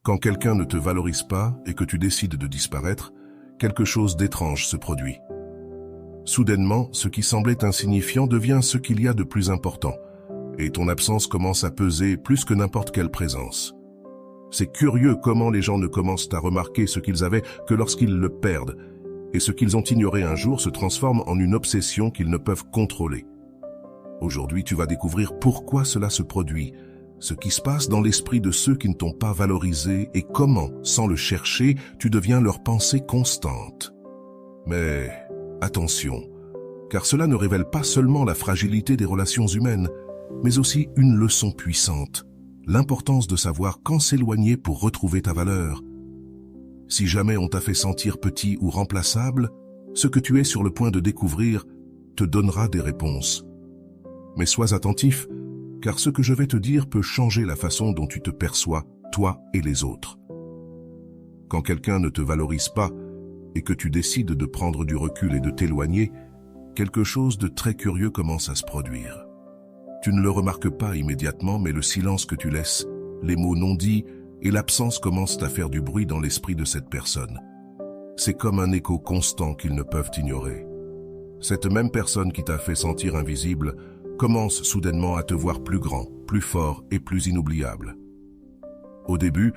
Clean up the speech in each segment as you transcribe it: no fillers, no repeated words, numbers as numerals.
Quand quelqu'un ne te valorise pas et que tu décides de disparaître, quelque chose d'étrange se produit. Soudainement, ce qui semblait insignifiant devient ce qu'il y a de plus important, et ton absence commence à peser plus que n'importe quelle présence. C'est curieux comment les gens ne commencent à remarquer ce qu'ils avaient que lorsqu'ils le perdent, et ce qu'ils ont ignoré un jour se transforme en une obsession qu'ils ne peuvent contrôler. Aujourd'hui, tu vas découvrir pourquoi cela se produit, ce qui se passe dans l'esprit de ceux qui ne t'ont pas valorisé et comment, sans le chercher, tu deviens leur pensée constante. Mais attention, car cela ne révèle pas seulement la fragilité des relations humaines, mais aussi une leçon puissante, l'importance de savoir quand s'éloigner pour retrouver ta valeur. Si jamais on t'a fait sentir petit ou remplaçable, ce que tu es sur le point de découvrir te donnera des réponses. Mais sois attentif, car ce que je vais te dire peut changer la façon dont tu te perçois, toi et les autres. Quand quelqu'un ne te valorise pas et que tu décides de prendre du recul et de t'éloigner, quelque chose de très curieux commence à se produire. Tu ne le remarques pas immédiatement, mais le silence que tu laisses, les mots non dits et l'absence commencent à faire du bruit dans l'esprit de cette personne. C'est comme un écho constant qu'ils ne peuvent ignorer. Cette même personne qui t'a fait sentir invisible commence soudainement à te voir plus grand, plus fort et plus inoubliable. Au début,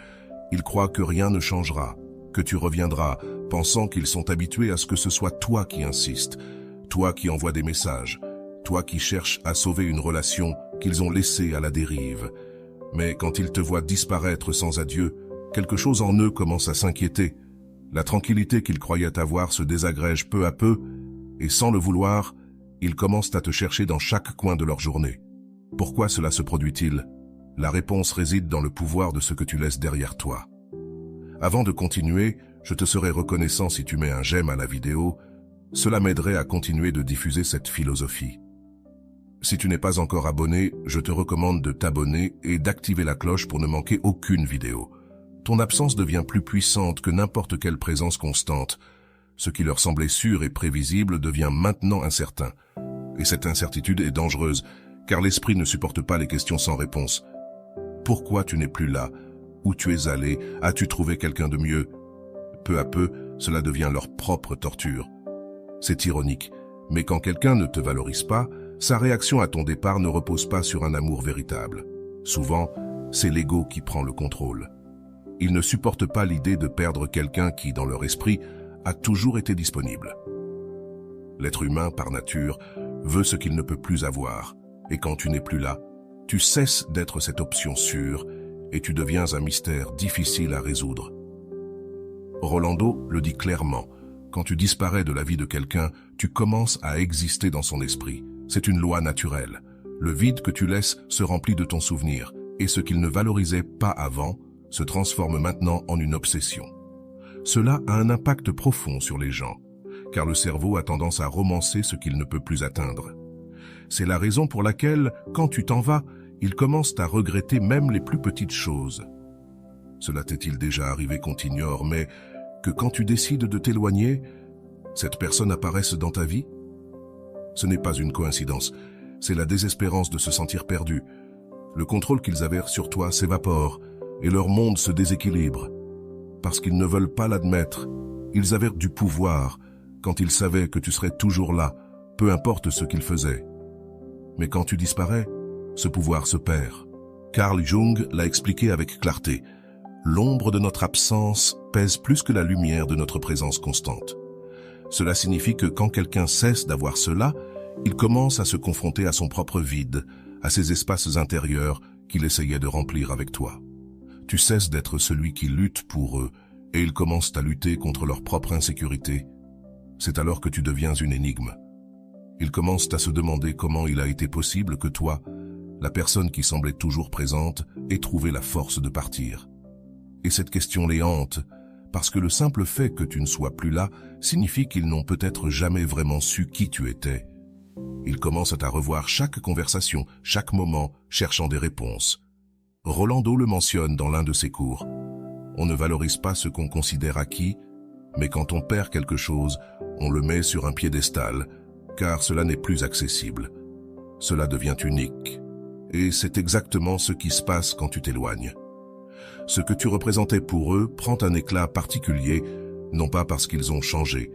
ils croient que rien ne changera, que tu reviendras, pensant qu'ils sont habitués à ce que ce soit toi qui insistes, toi qui envoies des messages, toi qui cherches à sauver une relation qu'ils ont laissée à la dérive. Mais quand ils te voient disparaître sans adieu, quelque chose en eux commence à s'inquiéter. La tranquillité qu'ils croyaient avoir se désagrège peu à peu, et sans le vouloir, ils commencent à te chercher dans chaque coin de leur journée. Pourquoi cela se produit-il? La réponse réside dans le pouvoir de ce que tu laisses derrière toi. Avant de continuer, je te serais reconnaissant si tu mets un j'aime à la vidéo. Cela m'aiderait à continuer de diffuser cette philosophie. Si tu n'es pas encore abonné, je te recommande de t'abonner et d'activer la cloche pour ne manquer aucune vidéo. Ton absence devient plus puissante que n'importe quelle présence constante. Ce qui leur semblait sûr et prévisible devient maintenant incertain. Et cette incertitude est dangereuse, car l'esprit ne supporte pas les questions sans réponse. Pourquoi tu n'es plus là? Où tu es allé? As-tu trouvé quelqu'un de mieux? Peu à peu, cela devient leur propre torture. C'est ironique, mais quand quelqu'un ne te valorise pas, sa réaction à ton départ ne repose pas sur un amour véritable. Souvent, c'est l'ego qui prend le contrôle. Ils ne supportent pas l'idée de perdre quelqu'un qui, dans leur esprit, a toujours été disponible. L'être humain, par nature, veut ce qu'il ne peut plus avoir, et quand tu n'es plus là, tu cesses d'être cette option sûre, et tu deviens un mystère difficile à résoudre. Rolando le dit clairement, quand tu disparais de la vie de quelqu'un, tu commences à exister dans son esprit. C'est une loi naturelle. Le vide que tu laisses se remplit de ton souvenir, et ce qu'il ne valorisait pas avant se transforme maintenant en une obsession. Cela a un impact profond sur les gens, car le cerveau a tendance à romancer ce qu'il ne peut plus atteindre. C'est la raison pour laquelle, quand tu t'en vas, ils commencent à regretter même les plus petites choses. Cela t'est-il déjà arrivé qu'on t'ignore, mais que quand tu décides de t'éloigner, cette personne apparaisse dans ta vie? Ce n'est pas une coïncidence, c'est la désespérance de se sentir perdu. Le contrôle qu'ils avaient sur toi s'évapore et leur monde se déséquilibre. Parce qu'ils ne veulent pas l'admettre, ils avaient du pouvoir quand ils savaient que tu serais toujours là, peu importe ce qu'ils faisaient. Mais quand tu disparais, ce pouvoir se perd. Carl Jung l'a expliqué avec clarté. L'ombre de notre absence pèse plus que la lumière de notre présence constante. Cela signifie que quand quelqu'un cesse d'avoir cela, il commence à se confronter à son propre vide, à ses espaces intérieurs qu'il essayait de remplir avec toi. Tu cesses d'être celui qui lutte pour eux, et ils commencent à lutter contre leur propre insécurité. C'est alors que tu deviens une énigme. Ils commencent à se demander comment il a été possible que toi, la personne qui semblait toujours présente, ait trouvé la force de partir. Et cette question les hante, parce que le simple fait que tu ne sois plus là signifie qu'ils n'ont peut-être jamais vraiment su qui tu étais. Ils commencent à revoir chaque conversation, chaque moment, cherchant des réponses. Rolando le mentionne dans l'un de ses cours. On ne valorise pas ce qu'on considère acquis, mais quand on perd quelque chose, on le met sur un piédestal, car cela n'est plus accessible. Cela devient unique. Et c'est exactement ce qui se passe quand tu t'éloignes. Ce que tu représentais pour eux prend un éclat particulier, non pas parce qu'ils ont changé,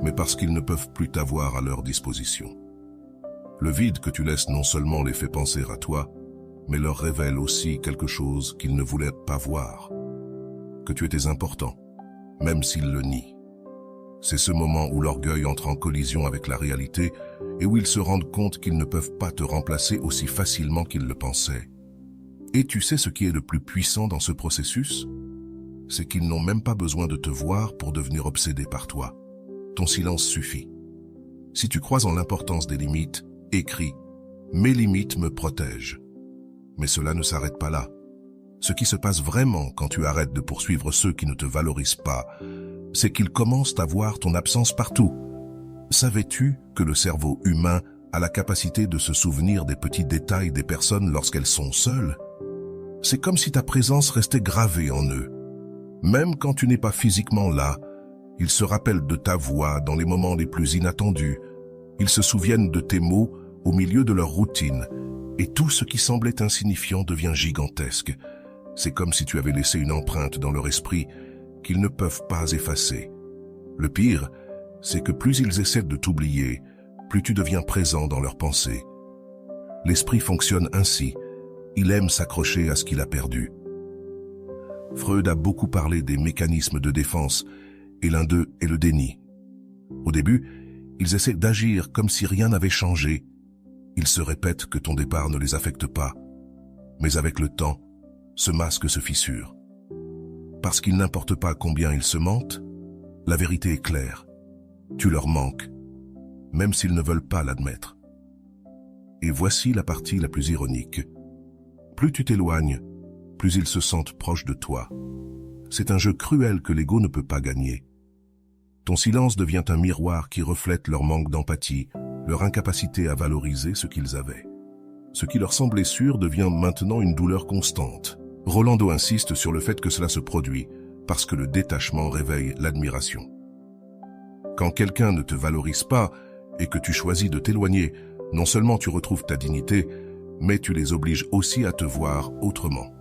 mais parce qu'ils ne peuvent plus t'avoir à leur disposition. Le vide que tu laisses non seulement les fait penser à toi, mais leur révèle aussi quelque chose qu'ils ne voulaient pas voir, que tu étais important, même s'ils le nient. C'est ce moment où l'orgueil entre en collision avec la réalité et où ils se rendent compte qu'ils ne peuvent pas te remplacer aussi facilement qu'ils le pensaient. Et tu sais ce qui est le plus puissant dans ce processus? C'est qu'ils n'ont même pas besoin de te voir pour devenir obsédés par toi. Ton silence suffit. Si tu crois en l'importance des limites, écris « Mes limites me protègent ». Mais cela ne s'arrête pas là. Ce qui se passe vraiment quand tu arrêtes de poursuivre ceux qui ne te valorisent pas, c'est qu'ils commencent à voir ton absence partout. Savais-tu que le cerveau humain a la capacité de se souvenir des petits détails des personnes lorsqu'elles sont seules? C'est comme si ta présence restait gravée en eux. Même quand tu n'es pas physiquement là, ils se rappellent de ta voix dans les moments les plus inattendus. Ils se souviennent de tes mots au milieu de leur routine. Et tout ce qui semblait insignifiant devient gigantesque. C'est comme si tu avais laissé une empreinte dans leur esprit qu'ils ne peuvent pas effacer. Le pire, c'est que plus ils essaient de t'oublier, plus tu deviens présent dans leurs pensées. L'esprit fonctionne ainsi. Il aime s'accrocher à ce qu'il a perdu. Freud a beaucoup parlé des mécanismes de défense, et l'un d'eux est le déni. Au début, ils essaient d'agir comme si rien n'avait changé. Ils se répètent que ton départ ne les affecte pas. Mais avec le temps, ce masque se fissure. Parce qu'il n'importe pas combien ils se mentent, la vérité est claire. Tu leur manques, même s'ils ne veulent pas l'admettre. Et voici la partie la plus ironique. Plus tu t'éloignes, plus ils se sentent proches de toi. C'est un jeu cruel que l'ego ne peut pas gagner. Ton silence devient un miroir qui reflète leur manque d'empathie, leur incapacité à valoriser ce qu'ils avaient. Ce qui leur semblait sûr devient maintenant une douleur constante. Rolando insiste sur le fait que cela se produit parce que le détachement réveille l'admiration. Quand quelqu'un ne te valorise pas et que tu choisis de t'éloigner, non seulement tu retrouves ta dignité, mais tu les obliges aussi à te voir autrement.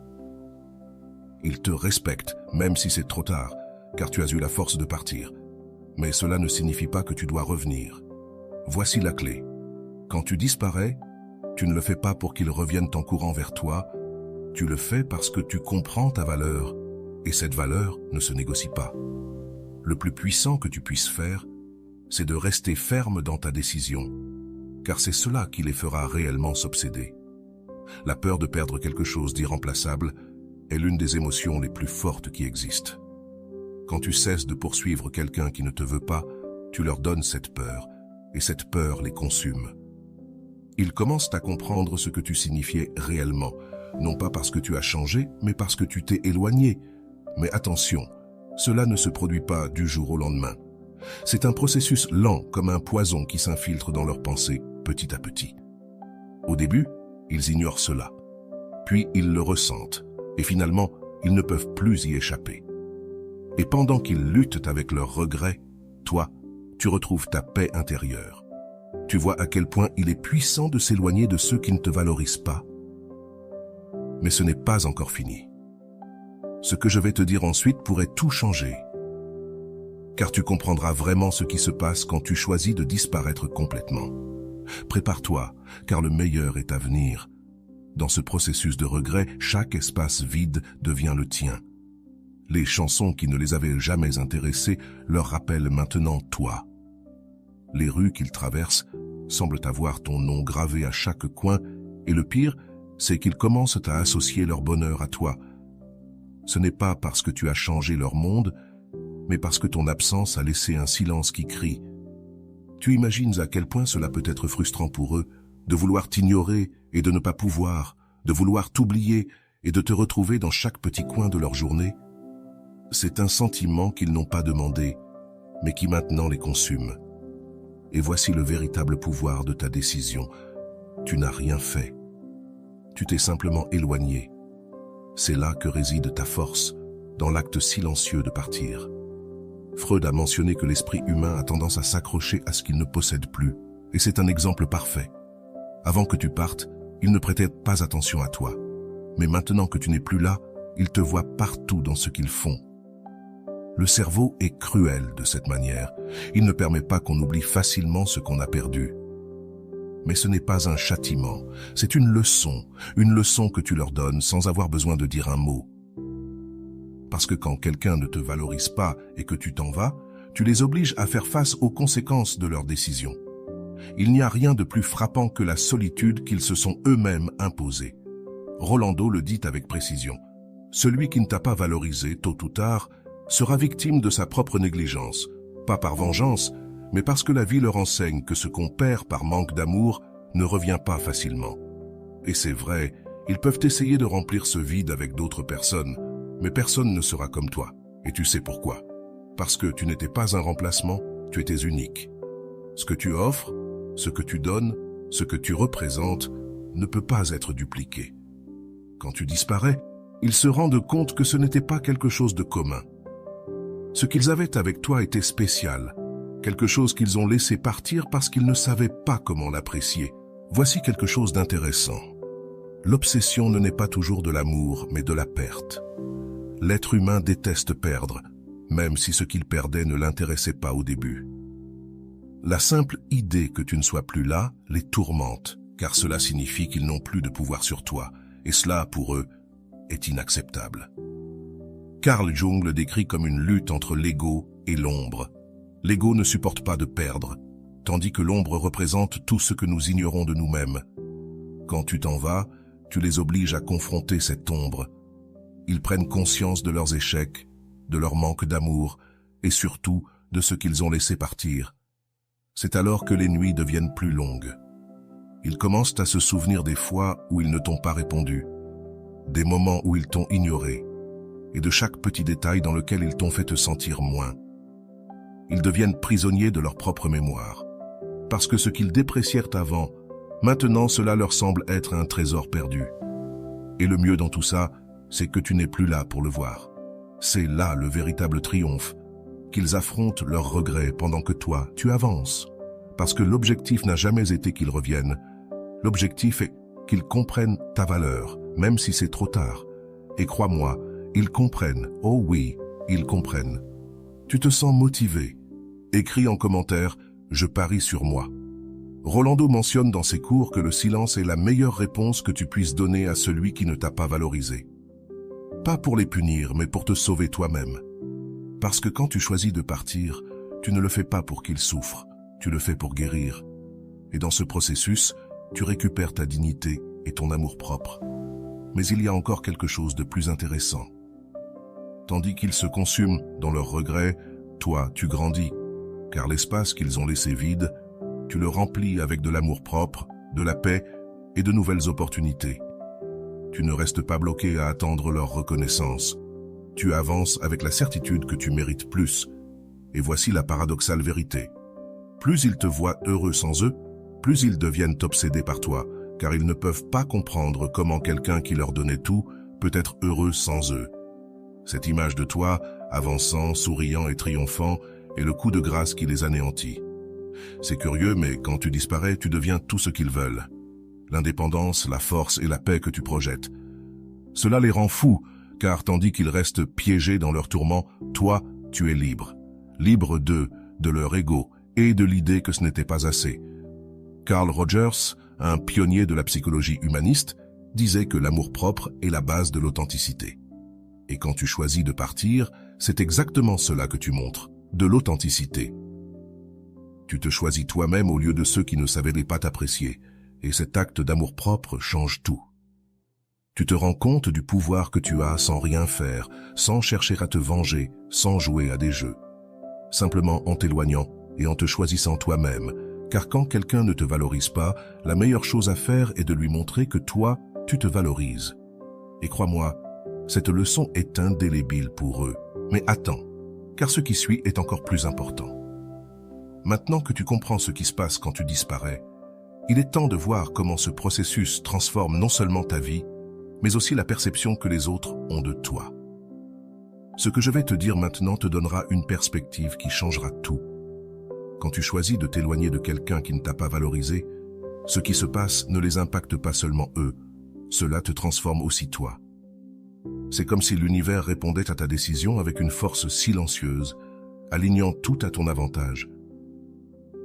Ils te respectent, même si c'est trop tard, car tu as eu la force de partir. Mais cela ne signifie pas que tu dois revenir. Voici la clé. Quand tu disparais, tu ne le fais pas pour qu'ils reviennent en courant vers toi, tu le fais parce que tu comprends ta valeur, et cette valeur ne se négocie pas. Le plus puissant que tu puisses faire, c'est de rester ferme dans ta décision, car c'est cela qui les fera réellement s'obséder. La peur de perdre quelque chose d'irremplaçable est l'une des émotions les plus fortes qui existent. Quand tu cesses de poursuivre quelqu'un qui ne te veut pas, tu leur donnes cette peur, et cette peur les consume. Ils commencent à comprendre ce que tu signifiais réellement, non pas parce que tu as changé, mais parce que tu t'es éloigné. Mais attention, cela ne se produit pas du jour au lendemain. C'est un processus lent comme un poison qui s'infiltre dans leurs pensées petit à petit. Au début, ils ignorent cela. Puis ils le ressentent, et finalement, ils ne peuvent plus y échapper. Et pendant qu'ils luttent avec leurs regrets, toi, tu retrouves ta paix intérieure. Tu vois à quel point il est puissant de s'éloigner de ceux qui ne te valorisent pas. Mais ce n'est pas encore fini. Ce que je vais te dire ensuite pourrait tout changer. Car tu comprendras vraiment ce qui se passe quand tu choisis de disparaître complètement. Prépare-toi, car le meilleur est à venir. Dans ce processus de regret, chaque espace vide devient le tien. Les chansons qui ne les avaient jamais intéressés leur rappellent maintenant toi. Les rues qu'ils traversent semblent avoir ton nom gravé à chaque coin, et le pire, c'est qu'ils commencent à associer leur bonheur à toi. Ce n'est pas parce que tu as changé leur monde, mais parce que ton absence a laissé un silence qui crie. Tu imagines à quel point cela peut être frustrant pour eux, de vouloir t'ignorer et de ne pas pouvoir, de vouloir t'oublier et de te retrouver dans chaque petit coin de leur journée. C'est un sentiment qu'ils n'ont pas demandé, mais qui maintenant les consume. Et voici le véritable pouvoir de ta décision. Tu n'as rien fait. Tu t'es simplement éloigné. C'est là que réside ta force, dans l'acte silencieux de partir. Freud a mentionné que l'esprit humain a tendance à s'accrocher à ce qu'il ne possède plus, et c'est un exemple parfait. Avant que tu partes, il ne prêtait pas attention à toi. Mais maintenant que tu n'es plus là, Ils te voient partout dans ce qu'ils font. Le cerveau est cruel de cette manière. Il ne permet pas qu'on oublie facilement ce qu'on a perdu. Mais ce n'est pas un châtiment, c'est une leçon que tu leur donnes sans avoir besoin de dire un mot. Parce que quand quelqu'un ne te valorise pas et que tu t'en vas, tu les obliges à faire face aux conséquences de leurs décisions. Il n'y a rien de plus frappant que la solitude qu'ils se sont eux-mêmes imposée. Rolando le dit avec précision. Celui qui ne t'a pas valorisé, tôt ou tard, sera victime de sa propre négligence, pas par vengeance, mais parce que la vie leur enseigne que ce qu'on perd par manque d'amour ne revient pas facilement. Et c'est vrai, ils peuvent essayer de remplir ce vide avec d'autres personnes, mais personne ne sera comme toi. Et tu sais pourquoi. Parce que tu n'étais pas un remplacement, tu étais unique. Ce que tu offres, ce que tu donnes, ce que tu représentes, ne peut pas être dupliqué. Quand tu disparais, ils se rendent compte que ce n'était pas quelque chose de commun. Ce qu'ils avaient avec toi était spécial, quelque chose qu'ils ont laissé partir parce qu'ils ne savaient pas comment l'apprécier. Voici quelque chose d'intéressant. L'obsession ne naît pas toujours de l'amour, mais de la perte. L'être humain déteste perdre, même si ce qu'il perdait ne l'intéressait pas au début. La simple idée que tu ne sois plus là les tourmente, car cela signifie qu'ils n'ont plus de pouvoir sur toi, et cela, pour eux, est inacceptable. Carl Jung le décrit comme une lutte entre l'ego et l'ombre. L'ego ne supporte pas de perdre, tandis que l'ombre représente tout ce que nous ignorons de nous-mêmes. Quand tu t'en vas, tu les obliges à confronter cette ombre. Ils prennent conscience de leurs échecs, de leur manque d'amour, et surtout de ce qu'ils ont laissé partir. C'est alors que les nuits deviennent plus longues. Ils commencent à se souvenir des fois où ils ne t'ont pas répondu, des moments où ils t'ont ignoré, et de chaque petit détail dans lequel ils t'ont fait te sentir moins. Ils deviennent prisonniers de leur propre mémoire. Parce que ce qu'ils déprécièrent avant, maintenant cela leur semble être un trésor perdu. Et le mieux dans tout ça, c'est que tu n'es plus là pour le voir. C'est là le véritable triomphe, qu'ils affrontent leurs regrets pendant que toi, tu avances. Parce que l'objectif n'a jamais été qu'ils reviennent. L'objectif est qu'ils comprennent ta valeur, même si c'est trop tard. Et crois-moi, ils comprennent, oh oui, ils comprennent. Tu te sens motivé. Écris en commentaire « Je parie sur moi ». Rolando mentionne dans ses cours que le silence est la meilleure réponse que tu puisses donner à celui qui ne t'a pas valorisé. Pas pour les punir, mais pour te sauver toi-même. Parce que quand tu choisis de partir, tu ne le fais pas pour qu'il souffre, tu le fais pour guérir. Et dans ce processus, tu récupères ta dignité et ton amour-propre. Mais il y a encore quelque chose de plus intéressant. Tandis qu'ils se consument dans leurs regrets, toi, tu grandis, car l'espace qu'ils ont laissé vide, tu le remplis avec de l'amour-propre, de la paix et de nouvelles opportunités. Tu ne restes pas bloqué à attendre leur reconnaissance. Tu avances avec la certitude que tu mérites plus. Et voici la paradoxale vérité. Plus ils te voient heureux sans eux, plus ils deviennent obsédés par toi, car ils ne peuvent pas comprendre comment quelqu'un qui leur donnait tout peut être heureux sans eux. Cette image de toi, avançant, souriant et triomphant, est le coup de grâce qui les anéantit. C'est curieux, mais quand tu disparais, tu deviens tout ce qu'ils veulent. L'indépendance, la force et la paix que tu projettes. Cela les rend fous, car tandis qu'ils restent piégés dans leur tourment, toi, tu es libre. Libre d'eux, de leur ego et de l'idée que ce n'était pas assez. Carl Rogers, un pionnier de la psychologie humaniste, disait que l'amour-propre est la base de l'authenticité. Et quand tu choisis de partir, c'est exactement cela que tu montres, de l'authenticité. Tu te choisis toi-même au lieu de ceux qui ne savaient pas t'apprécier, et cet acte d'amour-propre change tout. Tu te rends compte du pouvoir que tu as sans rien faire, sans chercher à te venger, sans jouer à des jeux. Simplement en t'éloignant et en te choisissant toi-même, car quand quelqu'un ne te valorise pas, la meilleure chose à faire est de lui montrer que toi, tu te valorises. Et crois-moi, cette leçon est indélébile pour eux. Mais attends, car ce qui suit est encore plus important. Maintenant que tu comprends ce qui se passe quand tu disparais, il est temps de voir comment ce processus transforme non seulement ta vie, mais aussi la perception que les autres ont de toi. Ce que je vais te dire maintenant te donnera une perspective qui changera tout. Quand tu choisis de t'éloigner de quelqu'un qui ne t'a pas valorisé, ce qui se passe ne les impacte pas seulement eux, cela te transforme aussi toi. C'est comme si l'univers répondait à ta décision avec une force silencieuse, alignant tout à ton avantage.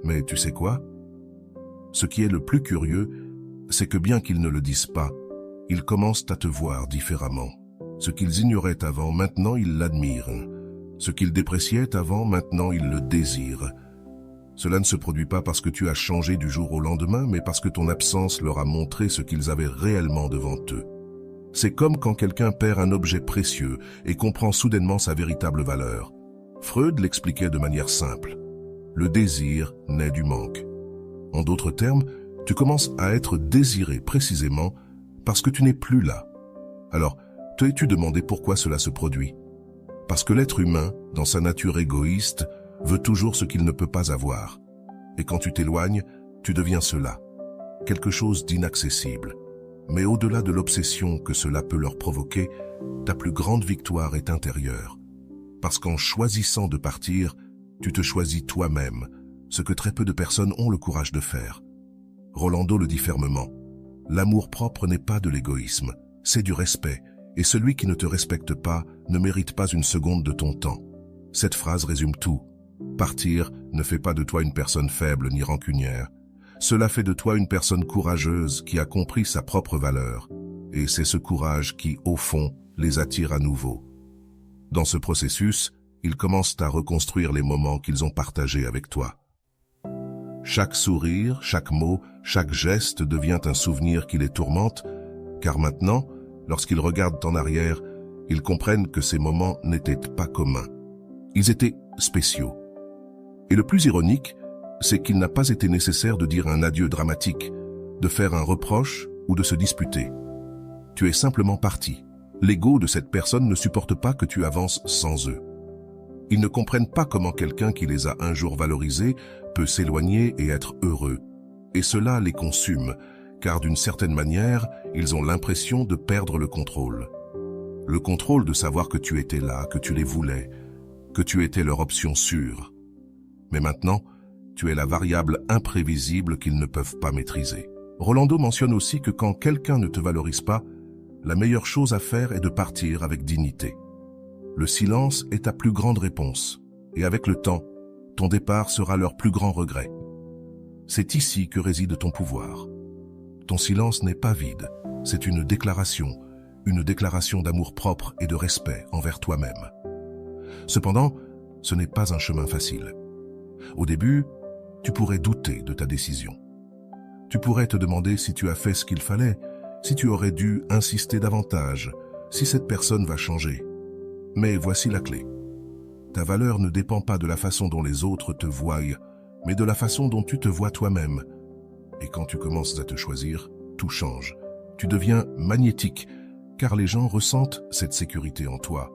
Mais tu sais quoi? Ce qui est le plus curieux, c'est que bien qu'ils ne le disent pas, ils commencent à te voir différemment. Ce qu'ils ignoraient avant, maintenant ils l'admirent. Ce qu'ils dépréciaient avant, maintenant ils le désirent. Cela ne se produit pas parce que tu as changé du jour au lendemain, mais parce que ton absence leur a montré ce qu'ils avaient réellement devant eux. C'est comme quand quelqu'un perd un objet précieux et comprend soudainement sa véritable valeur. Freud l'expliquait de manière simple. Le désir naît du manque. En d'autres termes, tu commences à être désiré précisément parce que tu n'es plus là. Alors, t'es-tu demandé pourquoi cela se produit? Parce que l'être humain, dans sa nature égoïste, veut toujours ce qu'il ne peut pas avoir. Et quand tu t'éloignes, tu deviens cela, quelque chose d'inaccessible. Mais au-delà de l'obsession que cela peut leur provoquer, ta plus grande victoire est intérieure. Parce qu'en choisissant de partir, tu te choisis toi-même, ce que très peu de personnes ont le courage de faire. Rolando le dit fermement. L'amour-propre n'est pas de l'égoïsme, c'est du respect, et celui qui ne te respecte pas ne mérite pas une seconde de ton temps. Cette phrase résume tout. Partir ne fait pas de toi une personne faible ni rancunière. Cela fait de toi une personne courageuse qui a compris sa propre valeur. Et c'est ce courage qui, au fond, les attire à nouveau. Dans ce processus, ils commencent à reconstruire les moments qu'ils ont partagés avec toi. Chaque sourire, chaque mot, chaque geste devient un souvenir qui les tourmente, car maintenant, lorsqu'ils regardent en arrière, ils comprennent que ces moments n'étaient pas communs. Ils étaient spéciaux. Et le plus ironique, c'est qu'il n'a pas été nécessaire de dire un adieu dramatique, de faire un reproche ou de se disputer. Tu es simplement parti. L'ego de cette personne ne supporte pas que tu avances sans eux. Ils ne comprennent pas comment quelqu'un qui les a un jour valorisés peut s'éloigner et être heureux. Et cela les consume, car d'une certaine manière, ils ont l'impression de perdre le contrôle. Le contrôle de savoir que tu étais là, que tu les voulais, que tu étais leur option sûre. Mais maintenant, tu es la variable imprévisible qu'ils ne peuvent pas maîtriser. Rolando mentionne aussi que quand quelqu'un ne te valorise pas, la meilleure chose à faire est de partir avec dignité. Le silence est ta plus grande réponse, et avec le temps, ton départ sera leur plus grand regret. C'est ici que réside ton pouvoir. Ton silence n'est pas vide, c'est une déclaration d'amour-propre et de respect envers toi-même. Cependant, ce n'est pas un chemin facile. Au début, tu pourrais douter de ta décision. Tu pourrais te demander si tu as fait ce qu'il fallait, si tu aurais dû insister davantage, si cette personne va changer. Mais voici la clé. Ta valeur ne dépend pas de la façon dont les autres te voient, mais de la façon dont tu te vois toi-même. Et quand tu commences à te choisir, tout change. Tu deviens magnétique, car les gens ressentent cette sécurité en toi.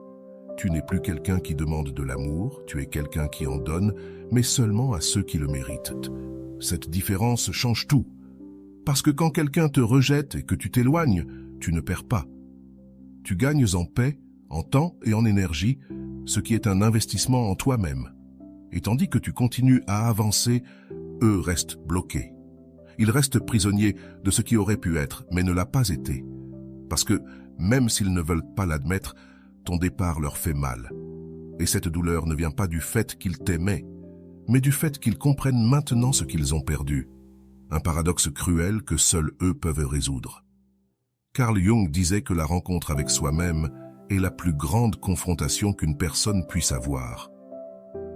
Tu n'es plus quelqu'un qui demande de l'amour, tu es quelqu'un qui en donne, mais seulement à ceux qui le méritent. Cette différence change tout. Parce que quand quelqu'un te rejette et que tu t'éloignes, tu ne perds pas. Tu gagnes en paix, en temps et en énergie, ce qui est un investissement en toi-même. Et tandis que tu continues à avancer, eux restent bloqués. Ils restent prisonniers de ce qui aurait pu être, mais ne l'a pas été. Parce que, même s'ils ne veulent pas l'admettre, ton départ leur fait mal. Et cette douleur ne vient pas du fait qu'ils t'aimaient, mais du fait qu'ils comprennent maintenant ce qu'ils ont perdu. Un paradoxe cruel que seuls eux peuvent résoudre. Carl Jung disait que la rencontre avec soi-même est la plus grande confrontation qu'une personne puisse avoir.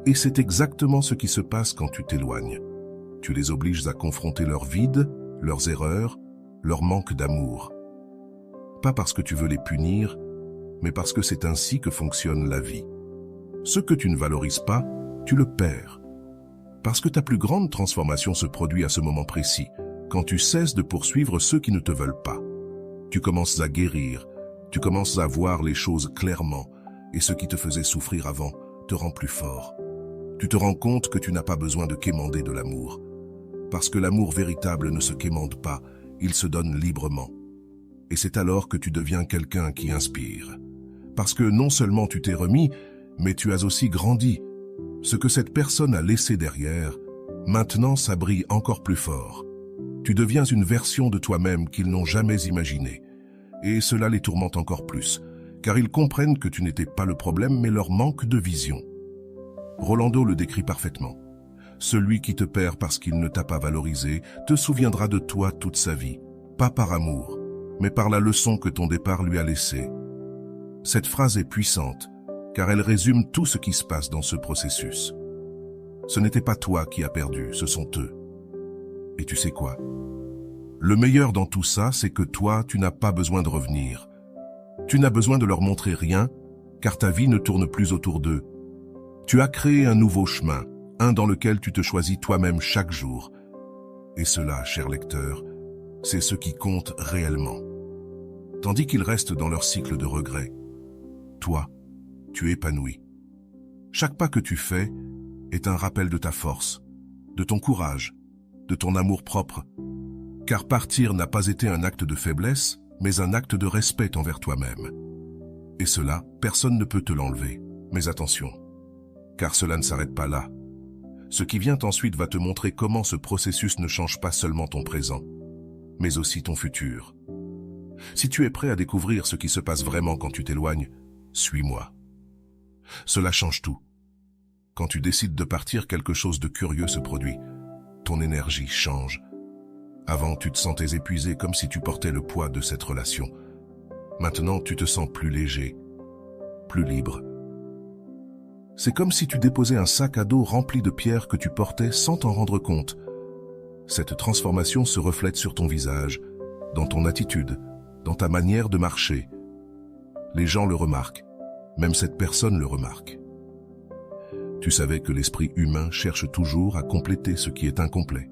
Et c'est exactement ce qui se passe quand tu t'éloignes. Tu les obliges à confronter leur vide, leurs erreurs, leur manque d'amour. Pas parce que tu veux les punir, mais parce que c'est ainsi que fonctionne la vie. Ce que tu ne valorises pas, tu le perds. Parce que ta plus grande transformation se produit à ce moment précis, quand tu cesses de poursuivre ceux qui ne te veulent pas. Tu commences à guérir, tu commences à voir les choses clairement, et ce qui te faisait souffrir avant te rend plus fort. Tu te rends compte que tu n'as pas besoin de quémander de l'amour. Parce que l'amour véritable ne se quémande pas, il se donne librement. Et c'est alors que tu deviens quelqu'un qui inspire. Parce que non seulement tu t'es remis, mais tu as aussi grandi. Ce que cette personne a laissé derrière, maintenant ça brille encore plus fort. Tu deviens une version de toi-même qu'ils n'ont jamais imaginée. Et cela les tourmente encore plus, car ils comprennent que tu n'étais pas le problème, mais leur manque de vision. Rolando le décrit parfaitement. Celui qui te perd parce qu'il ne t'a pas valorisé te souviendra de toi toute sa vie, pas par amour, mais par la leçon que ton départ lui a laissée. Cette phrase est puissante, car elle résume tout ce qui se passe dans ce processus. Ce n'était pas toi qui as perdu, ce sont eux. Et tu sais quoi? Le meilleur dans tout ça, c'est que toi, tu n'as pas besoin de revenir. Tu n'as besoin de leur montrer rien, car ta vie ne tourne plus autour d'eux. Tu as créé un nouveau chemin, un dans lequel tu te choisis toi-même chaque jour. Et cela, cher lecteur, c'est ce qui compte réellement. Tandis qu'ils restent dans leur cycle de regret, toi, tu épanouis. Chaque pas que tu fais est un rappel de ta force, de ton courage, de ton amour propre. Car partir n'a pas été un acte de faiblesse, mais un acte de respect envers toi-même. Et cela, personne ne peut te l'enlever. Mais attention, car cela ne s'arrête pas là. Ce qui vient ensuite va te montrer comment ce processus ne change pas seulement ton présent, mais aussi ton futur. Si tu es prêt à découvrir ce qui se passe vraiment quand tu t'éloignes, suis-moi. Cela change tout. Quand tu décides de partir, quelque chose de curieux se produit. Ton énergie change. Avant, tu te sentais épuisé comme si tu portais le poids de cette relation. Maintenant, tu te sens plus léger, plus libre. C'est comme si tu déposais un sac à dos rempli de pierres que tu portais sans t'en rendre compte. Cette transformation se reflète sur ton visage, dans ton attitude, dans ta manière de marcher. Les gens le remarquent, même cette personne le remarque. Tu savais que l'esprit humain cherche toujours à compléter ce qui est incomplet.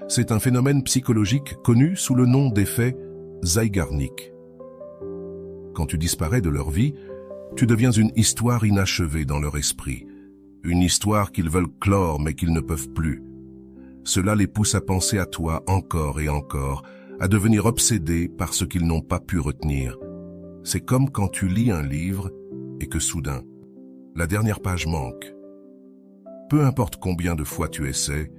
C'est un phénomène psychologique connu sous le nom d'effet Zeigarnik. Quand tu disparais de leur vie, tu deviens une histoire inachevée dans leur esprit, une histoire qu'ils veulent clore mais qu'ils ne peuvent plus. Cela les pousse à penser à toi encore et encore, à devenir obsédés par ce qu'ils n'ont pas pu retenir. C'est comme quand tu lis un livre et que soudain, la dernière page manque. Peu importe combien de fois tu essaies,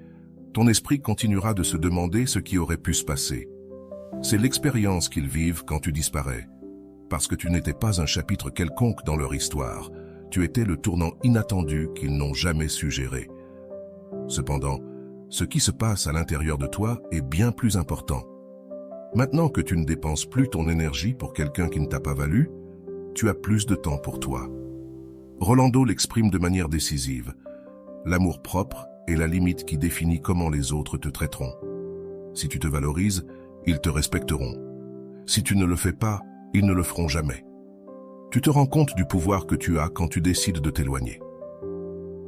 ton esprit continuera de se demander ce qui aurait pu se passer. C'est l'expérience qu'ils vivent quand tu disparais. Parce que tu n'étais pas un chapitre quelconque dans leur histoire, tu étais le tournant inattendu qu'ils n'ont jamais su gérer. Cependant, ce qui se passe à l'intérieur de toi est bien plus important. Maintenant que tu ne dépenses plus ton énergie pour quelqu'un qui ne t'a pas valu, tu as plus de temps pour toi. Rolando l'exprime de manière décisive. L'amour-propre est la limite qui définit comment les autres te traiteront. Si tu te valorises, ils te respecteront. Si tu ne le fais pas, ils ne le feront jamais. Tu te rends compte du pouvoir que tu as quand tu décides de t'éloigner.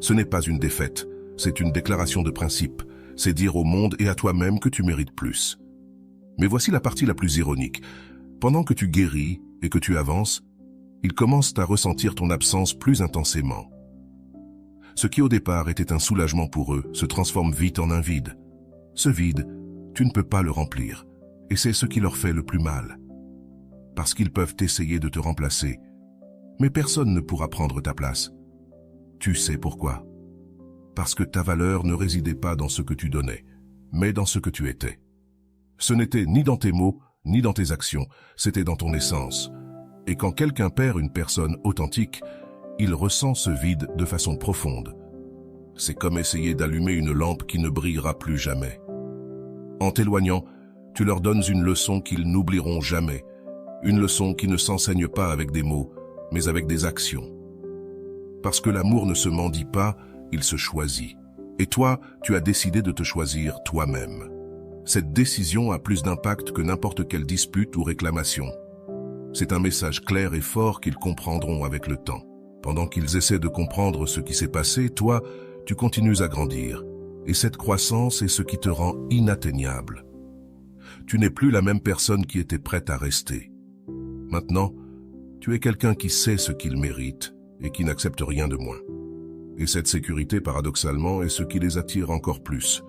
Ce n'est pas une défaite, c'est une déclaration de principe. C'est dire au monde et à toi-même que tu mérites plus. Mais voici la partie la plus ironique. Pendant que tu guéris et que tu avances, ils commencent à ressentir ton absence plus intensément. Ce qui au départ était un soulagement pour eux se transforme vite en un vide. Ce vide, tu ne peux pas le remplir, et c'est ce qui leur fait le plus mal. Parce qu'ils peuvent essayer de te remplacer, mais personne ne pourra prendre ta place. Tu sais pourquoi? Parce que ta valeur ne résidait pas dans ce que tu donnais, mais dans ce que tu étais. Ce n'était ni dans tes mots, ni dans tes actions, c'était dans ton essence. Et quand quelqu'un perd une personne authentique, il ressent ce vide de façon profonde. C'est comme essayer d'allumer une lampe qui ne brillera plus jamais. En t'éloignant, tu leur donnes une leçon qu'ils n'oublieront jamais, une leçon qui ne s'enseigne pas avec des mots, mais avec des actions. Parce que l'amour ne se mendie pas, il se choisit. Et toi, tu as décidé de te choisir toi-même. Cette décision a plus d'impact que n'importe quelle dispute ou réclamation. C'est un message clair et fort qu'ils comprendront avec le temps. Pendant qu'ils essaient de comprendre ce qui s'est passé, toi, tu continues à grandir. Et cette croissance est ce qui te rend inatteignable. Tu n'es plus la même personne qui était prête à rester. Maintenant, tu es quelqu'un qui sait ce qu'il mérite et qui n'accepte rien de moins. Et cette sécurité, paradoxalement, est ce qui les attire encore plus.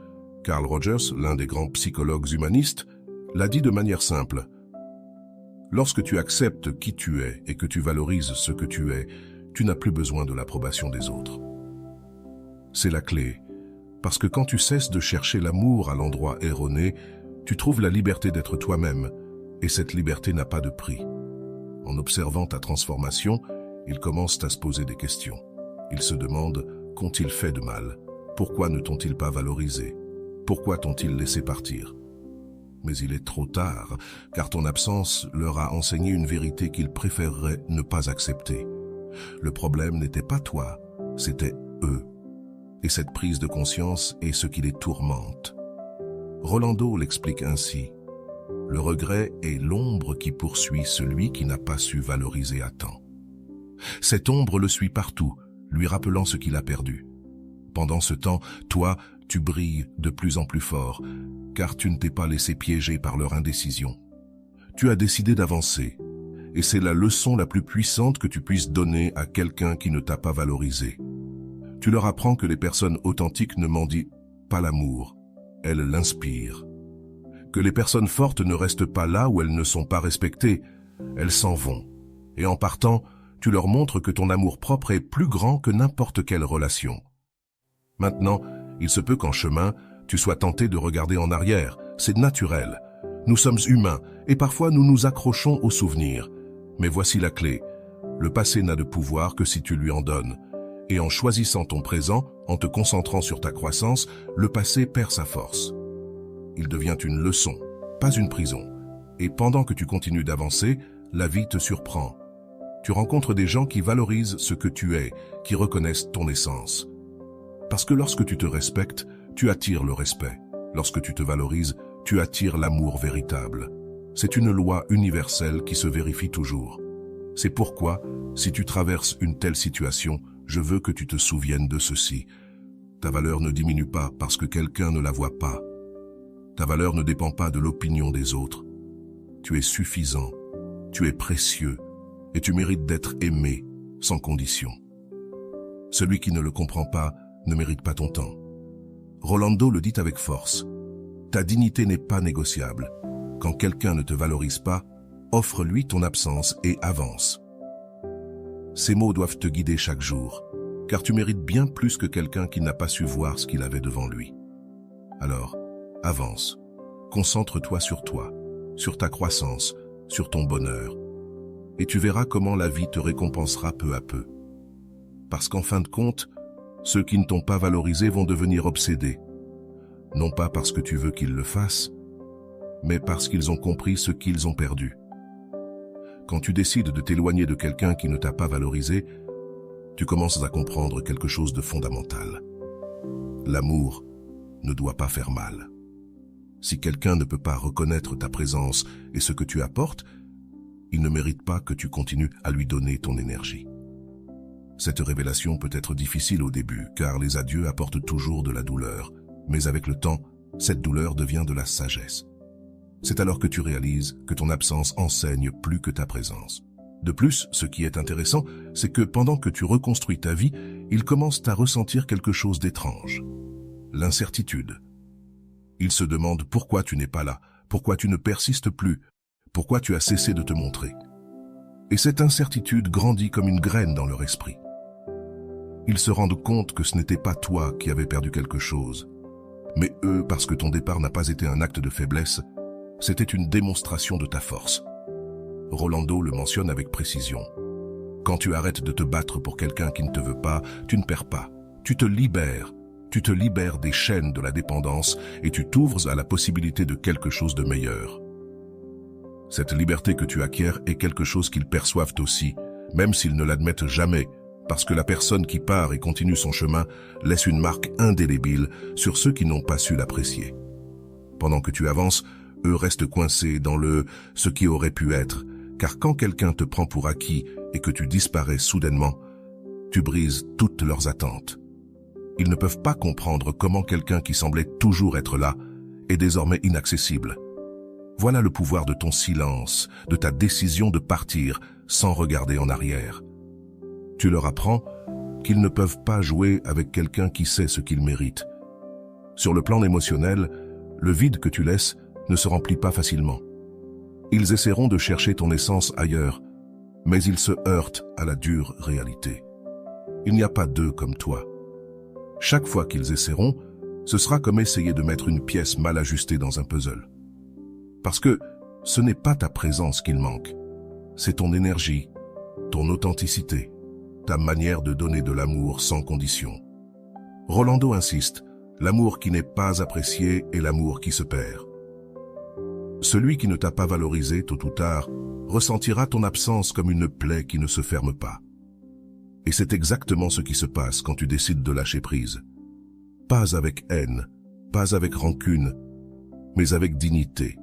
Carl Rogers, l'un des grands psychologues humanistes, l'a dit de manière simple. Lorsque tu acceptes qui tu es et que tu valorises ce que tu es, tu n'as plus besoin de l'approbation des autres. C'est la clé, parce que quand tu cesses de chercher l'amour à l'endroit erroné, tu trouves la liberté d'être toi-même, et cette liberté n'a pas de prix. En observant ta transformation, ils commencent à se poser des questions. Ils se demandent, qu'ont-ils fait de mal? Pourquoi ne t'ont-ils pas valorisé? Pourquoi t'ont-ils laissé partir? Mais il est trop tard, car ton absence leur a enseigné une vérité qu'ils préféreraient ne pas accepter. Le problème n'était pas toi, c'était eux. Et cette prise de conscience est ce qui les tourmente. Rolando l'explique ainsi. Le regret est l'ombre qui poursuit celui qui n'a pas su valoriser à temps. Cette ombre le suit partout, lui rappelant ce qu'il a perdu. Pendant ce temps, toi, tu brilles de plus en plus fort, car tu ne t'es pas laissé piéger par leur indécision. Tu as décidé d'avancer, et c'est la leçon la plus puissante que tu puisses donner à quelqu'un qui ne t'a pas valorisé. Tu leur apprends que les personnes authentiques ne mendient pas l'amour, elles l'inspirent. Que les personnes fortes ne restent pas là où elles ne sont pas respectées, elles s'en vont. Et en partant, tu leur montres que ton amour-propre est plus grand que n'importe quelle relation. Maintenant, il se peut qu'en chemin, tu sois tenté de regarder en arrière. C'est naturel. Nous sommes humains et parfois nous nous accrochons aux souvenirs. Mais voici la clé. Le passé n'a de pouvoir que si tu lui en donnes. Et en choisissant ton présent, en te concentrant sur ta croissance, le passé perd sa force. Il devient une leçon, pas une prison. Et pendant que tu continues d'avancer, la vie te surprend. Tu rencontres des gens qui valorisent ce que tu es, qui reconnaissent ton essence. Parce que lorsque tu te respectes, tu attires le respect. Lorsque tu te valorises, tu attires l'amour véritable. C'est une loi universelle qui se vérifie toujours. C'est pourquoi, si tu traverses une telle situation, je veux que tu te souviennes de ceci. Ta valeur ne diminue pas parce que quelqu'un ne la voit pas. Ta valeur ne dépend pas de l'opinion des autres. Tu es suffisant, tu es précieux et tu mérites d'être aimé sans condition. Celui qui ne le comprend pas ne mérite pas ton temps. Rolando le dit avec force. Ta dignité n'est pas négociable. Quand quelqu'un ne te valorise pas, offre-lui ton absence et avance. Ces mots doivent te guider chaque jour, car tu mérites bien plus que quelqu'un qui n'a pas su voir ce qu'il avait devant lui. Alors, avance. Concentre-toi, sur ta croissance, sur ton bonheur, et tu verras comment la vie te récompensera peu à peu. Parce qu'en fin de compte, ceux qui ne t'ont pas valorisé vont devenir obsédés, non pas parce que tu veux qu'ils le fassent, mais parce qu'ils ont compris ce qu'ils ont perdu. Quand tu décides de t'éloigner de quelqu'un qui ne t'a pas valorisé, tu commences à comprendre quelque chose de fondamental. L'amour ne doit pas faire mal. Si quelqu'un ne peut pas reconnaître ta présence et ce que tu apportes, il ne mérite pas que tu continues à lui donner ton énergie. Cette révélation peut être difficile au début, car les adieux apportent toujours de la douleur. Mais avec le temps, cette douleur devient de la sagesse. C'est alors que tu réalises que ton absence enseigne plus que ta présence. De plus, ce qui est intéressant, c'est que pendant que tu reconstruis ta vie, ils commencent à ressentir quelque chose d'étrange. L'incertitude. Ils se demandent pourquoi tu n'es pas là, pourquoi tu ne persistes plus, pourquoi tu as cessé de te montrer. Et cette incertitude grandit comme une graine dans leur esprit. Ils se rendent compte que ce n'était pas toi qui avais perdu quelque chose, mais eux, parce que ton départ n'a pas été un acte de faiblesse, c'était une démonstration de ta force. Rolando le mentionne avec précision. Quand tu arrêtes de te battre pour quelqu'un qui ne te veut pas, tu ne perds pas. Tu te libères des chaînes de la dépendance et tu t'ouvres à la possibilité de quelque chose de meilleur. Cette liberté que tu acquiers est quelque chose qu'ils perçoivent aussi, même s'ils ne l'admettent jamais, parce que la personne qui part et continue son chemin laisse une marque indélébile sur ceux qui n'ont pas su l'apprécier. Pendant que tu avances, eux restent coincés dans ce qui aurait pu être, car quand quelqu'un te prend pour acquis et que tu disparais soudainement, tu brises toutes leurs attentes. Ils ne peuvent pas comprendre comment quelqu'un qui semblait toujours être là est désormais inaccessible. Voilà le pouvoir de ton silence, de ta décision de partir sans regarder en arrière. Tu leur apprends qu'ils ne peuvent pas jouer avec quelqu'un qui sait ce qu'il mérite. Sur le plan émotionnel, le vide que tu laisses ne se remplit pas facilement. Ils essaieront de chercher ton essence ailleurs, mais ils se heurtent à la dure réalité. Il n'y a pas deux comme toi. Chaque fois qu'ils essaieront, ce sera comme essayer de mettre une pièce mal ajustée dans un puzzle. Parce que ce n'est pas ta présence qu'il manque, c'est ton énergie, ton authenticité, ta manière de donner de l'amour sans condition. Rolando insiste, l'amour qui n'est pas apprécié est l'amour qui se perd. Celui qui ne t'a pas valorisé tôt ou tard ressentira ton absence comme une plaie qui ne se ferme pas. Et c'est exactement ce qui se passe quand tu décides de lâcher prise. Pas avec haine, pas avec rancune, mais avec dignité.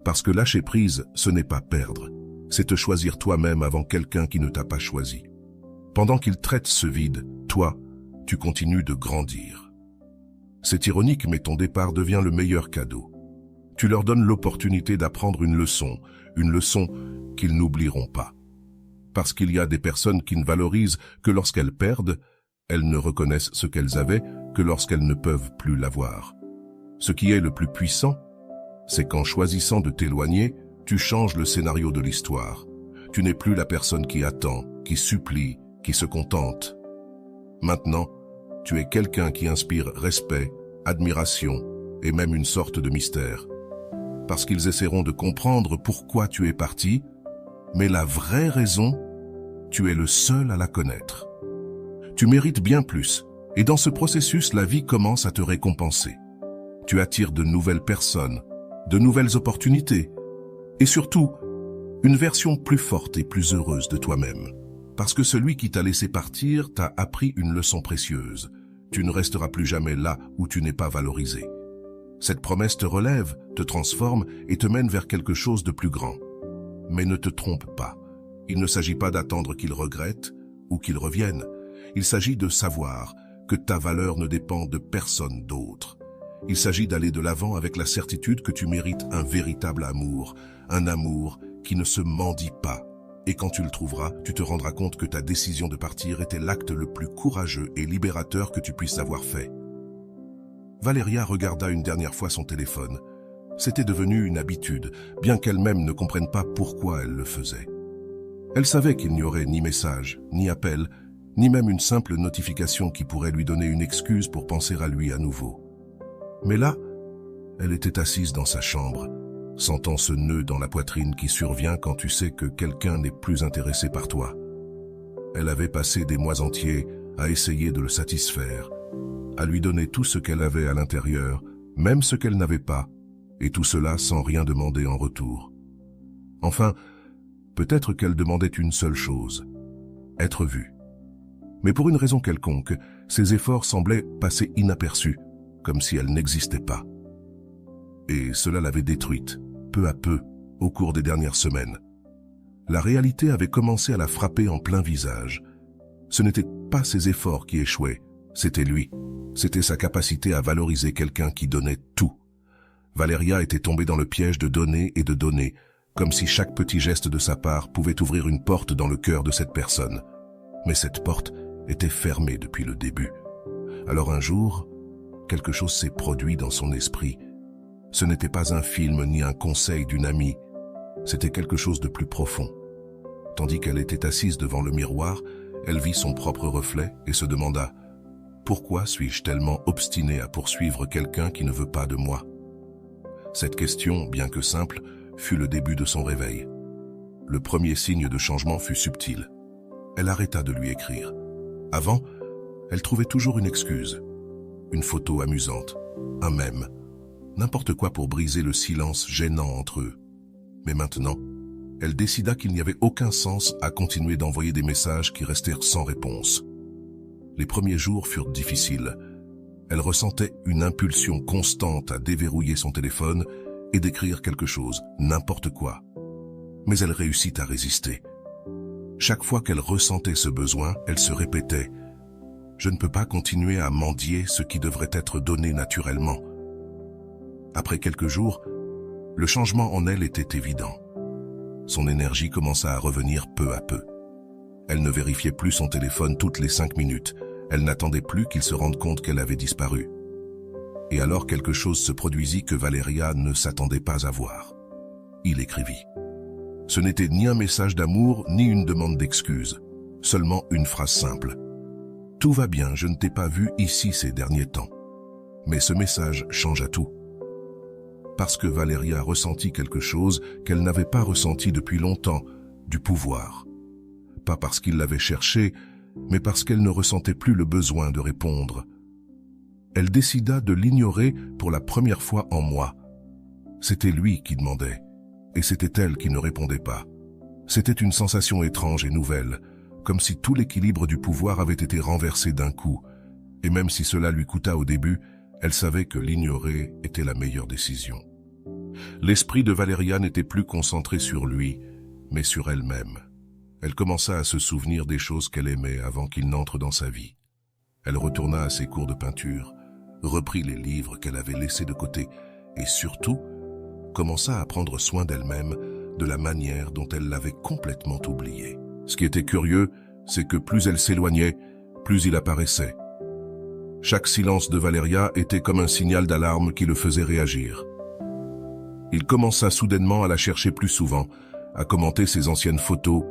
Parce que lâcher prise, ce n'est pas perdre, c'est te choisir toi-même avant quelqu'un qui ne t'a pas choisi. Pendant qu'il traite ce vide, toi, tu continues de grandir. C'est ironique, mais ton départ devient le meilleur cadeau. Tu leur donnes l'opportunité d'apprendre une leçon qu'ils n'oublieront pas. Parce qu'il y a des personnes qui ne valorisent que lorsqu'elles perdent, elles ne reconnaissent ce qu'elles avaient que lorsqu'elles ne peuvent plus l'avoir. Ce qui est le plus puissant, c'est qu'en choisissant de t'éloigner, tu changes le scénario de l'histoire. Tu n'es plus la personne qui attend, qui supplie, qui se contente. Maintenant, tu es quelqu'un qui inspire respect, admiration et même une sorte de mystère. Parce qu'ils essaieront de comprendre pourquoi tu es parti, mais la vraie raison, tu es le seul à la connaître. Tu mérites bien plus, et dans ce processus, la vie commence à te récompenser. Tu attires de nouvelles personnes, de nouvelles opportunités, et surtout, une version plus forte et plus heureuse de toi-même. Parce que celui qui t'a laissé partir t'a appris une leçon précieuse. Tu ne resteras plus jamais là où tu n'es pas valorisé. Cette promesse te relève, te transforme et te mène vers quelque chose de plus grand. Mais ne te trompe pas. Il ne s'agit pas d'attendre qu'il regrette ou qu'il revienne. Il s'agit de savoir que ta valeur ne dépend de personne d'autre. Il s'agit d'aller de l'avant avec la certitude que tu mérites un véritable amour, un amour qui ne se mendie pas. Et quand tu le trouveras, tu te rendras compte que ta décision de partir était l'acte le plus courageux et libérateur que tu puisses avoir fait. Valéria regarda une dernière fois son téléphone. C'était devenu une habitude, bien qu'elle-même ne comprenne pas pourquoi elle le faisait. Elle savait qu'il n'y aurait ni message, ni appel, ni même une simple notification qui pourrait lui donner une excuse pour penser à lui à nouveau. Mais là, elle était assise dans sa chambre, sentant ce nœud dans la poitrine qui survient quand tu sais que quelqu'un n'est plus intéressé par toi. Elle avait passé des mois entiers à essayer de le satisfaire, à lui donner tout ce qu'elle avait à l'intérieur, même ce qu'elle n'avait pas, et tout cela sans rien demander en retour. Enfin, peut-être qu'elle demandait une seule chose, être vue. Mais pour une raison quelconque, ses efforts semblaient passer inaperçus, comme si elle n'existait pas. Et cela l'avait détruite, peu à peu, au cours des dernières semaines. La réalité avait commencé à la frapper en plein visage. Ce n'étaient pas ses efforts qui échouaient, c'était lui. C'était sa capacité à valoriser quelqu'un qui donnait tout. Valéria était tombée dans le piège de donner et de donner, comme si chaque petit geste de sa part pouvait ouvrir une porte dans le cœur de cette personne. Mais cette porte était fermée depuis le début. Alors un jour, quelque chose s'est produit dans son esprit. Ce n'était pas un film ni un conseil d'une amie, c'était quelque chose de plus profond. Tandis qu'elle était assise devant le miroir, elle vit son propre reflet et se demanda « Pourquoi suis-je tellement obstinée à poursuivre quelqu'un qui ne veut pas de moi ?» Cette question, bien que simple, fut le début de son réveil. Le premier signe de changement fut subtil. Elle arrêta de lui écrire. Avant, elle trouvait toujours une excuse. Une photo amusante, un mème, n'importe quoi pour briser le silence gênant entre eux. Mais maintenant, elle décida qu'il n'y avait aucun sens à continuer d'envoyer des messages qui restèrent sans réponse. Les premiers jours furent difficiles. Elle ressentait une impulsion constante à déverrouiller son téléphone et d'écrire quelque chose, n'importe quoi. Mais elle réussit à résister. Chaque fois qu'elle ressentait ce besoin, elle se répétait « Je ne peux pas continuer à mendier ce qui devrait être donné naturellement. » Après quelques jours, le changement en elle était évident. Son énergie commença à revenir peu à peu. Elle ne vérifiait plus son téléphone toutes les 5 minutes. Elle n'attendait plus qu'il se rende compte qu'elle avait disparu. Et alors quelque chose se produisit que Valéria ne s'attendait pas à voir. Il écrivit. Ce n'était ni un message d'amour, ni une demande d'excuses. Seulement une phrase simple. « Tout va bien, je ne t'ai pas vu ici ces derniers temps. » Mais ce message changea tout. Parce que Valéria ressentit quelque chose qu'elle n'avait pas ressenti depuis longtemps, du pouvoir. Pas parce qu'il l'avait cherché, mais parce qu'elle ne ressentait plus le besoin de répondre. Elle décida de l'ignorer pour la première fois en mois. C'était lui qui demandait, et c'était elle qui ne répondait pas. C'était une sensation étrange et nouvelle, comme si tout l'équilibre du pouvoir avait été renversé d'un coup, et même si cela lui coûta au début, elle savait que l'ignorer était la meilleure décision. L'esprit de Valeria n'était plus concentré sur lui, mais sur elle-même. Elle commença à se souvenir des choses qu'elle aimait avant qu'il n'entre dans sa vie. Elle retourna à ses cours de peinture, reprit les livres qu'elle avait laissés de côté et surtout commença à prendre soin d'elle-même de la manière dont elle l'avait complètement oublié. Ce qui était curieux, c'est que plus elle s'éloignait, plus il apparaissait. Chaque silence de Valeria était comme un signal d'alarme qui le faisait réagir. Il commença soudainement à la chercher plus souvent, à commenter ses anciennes photos,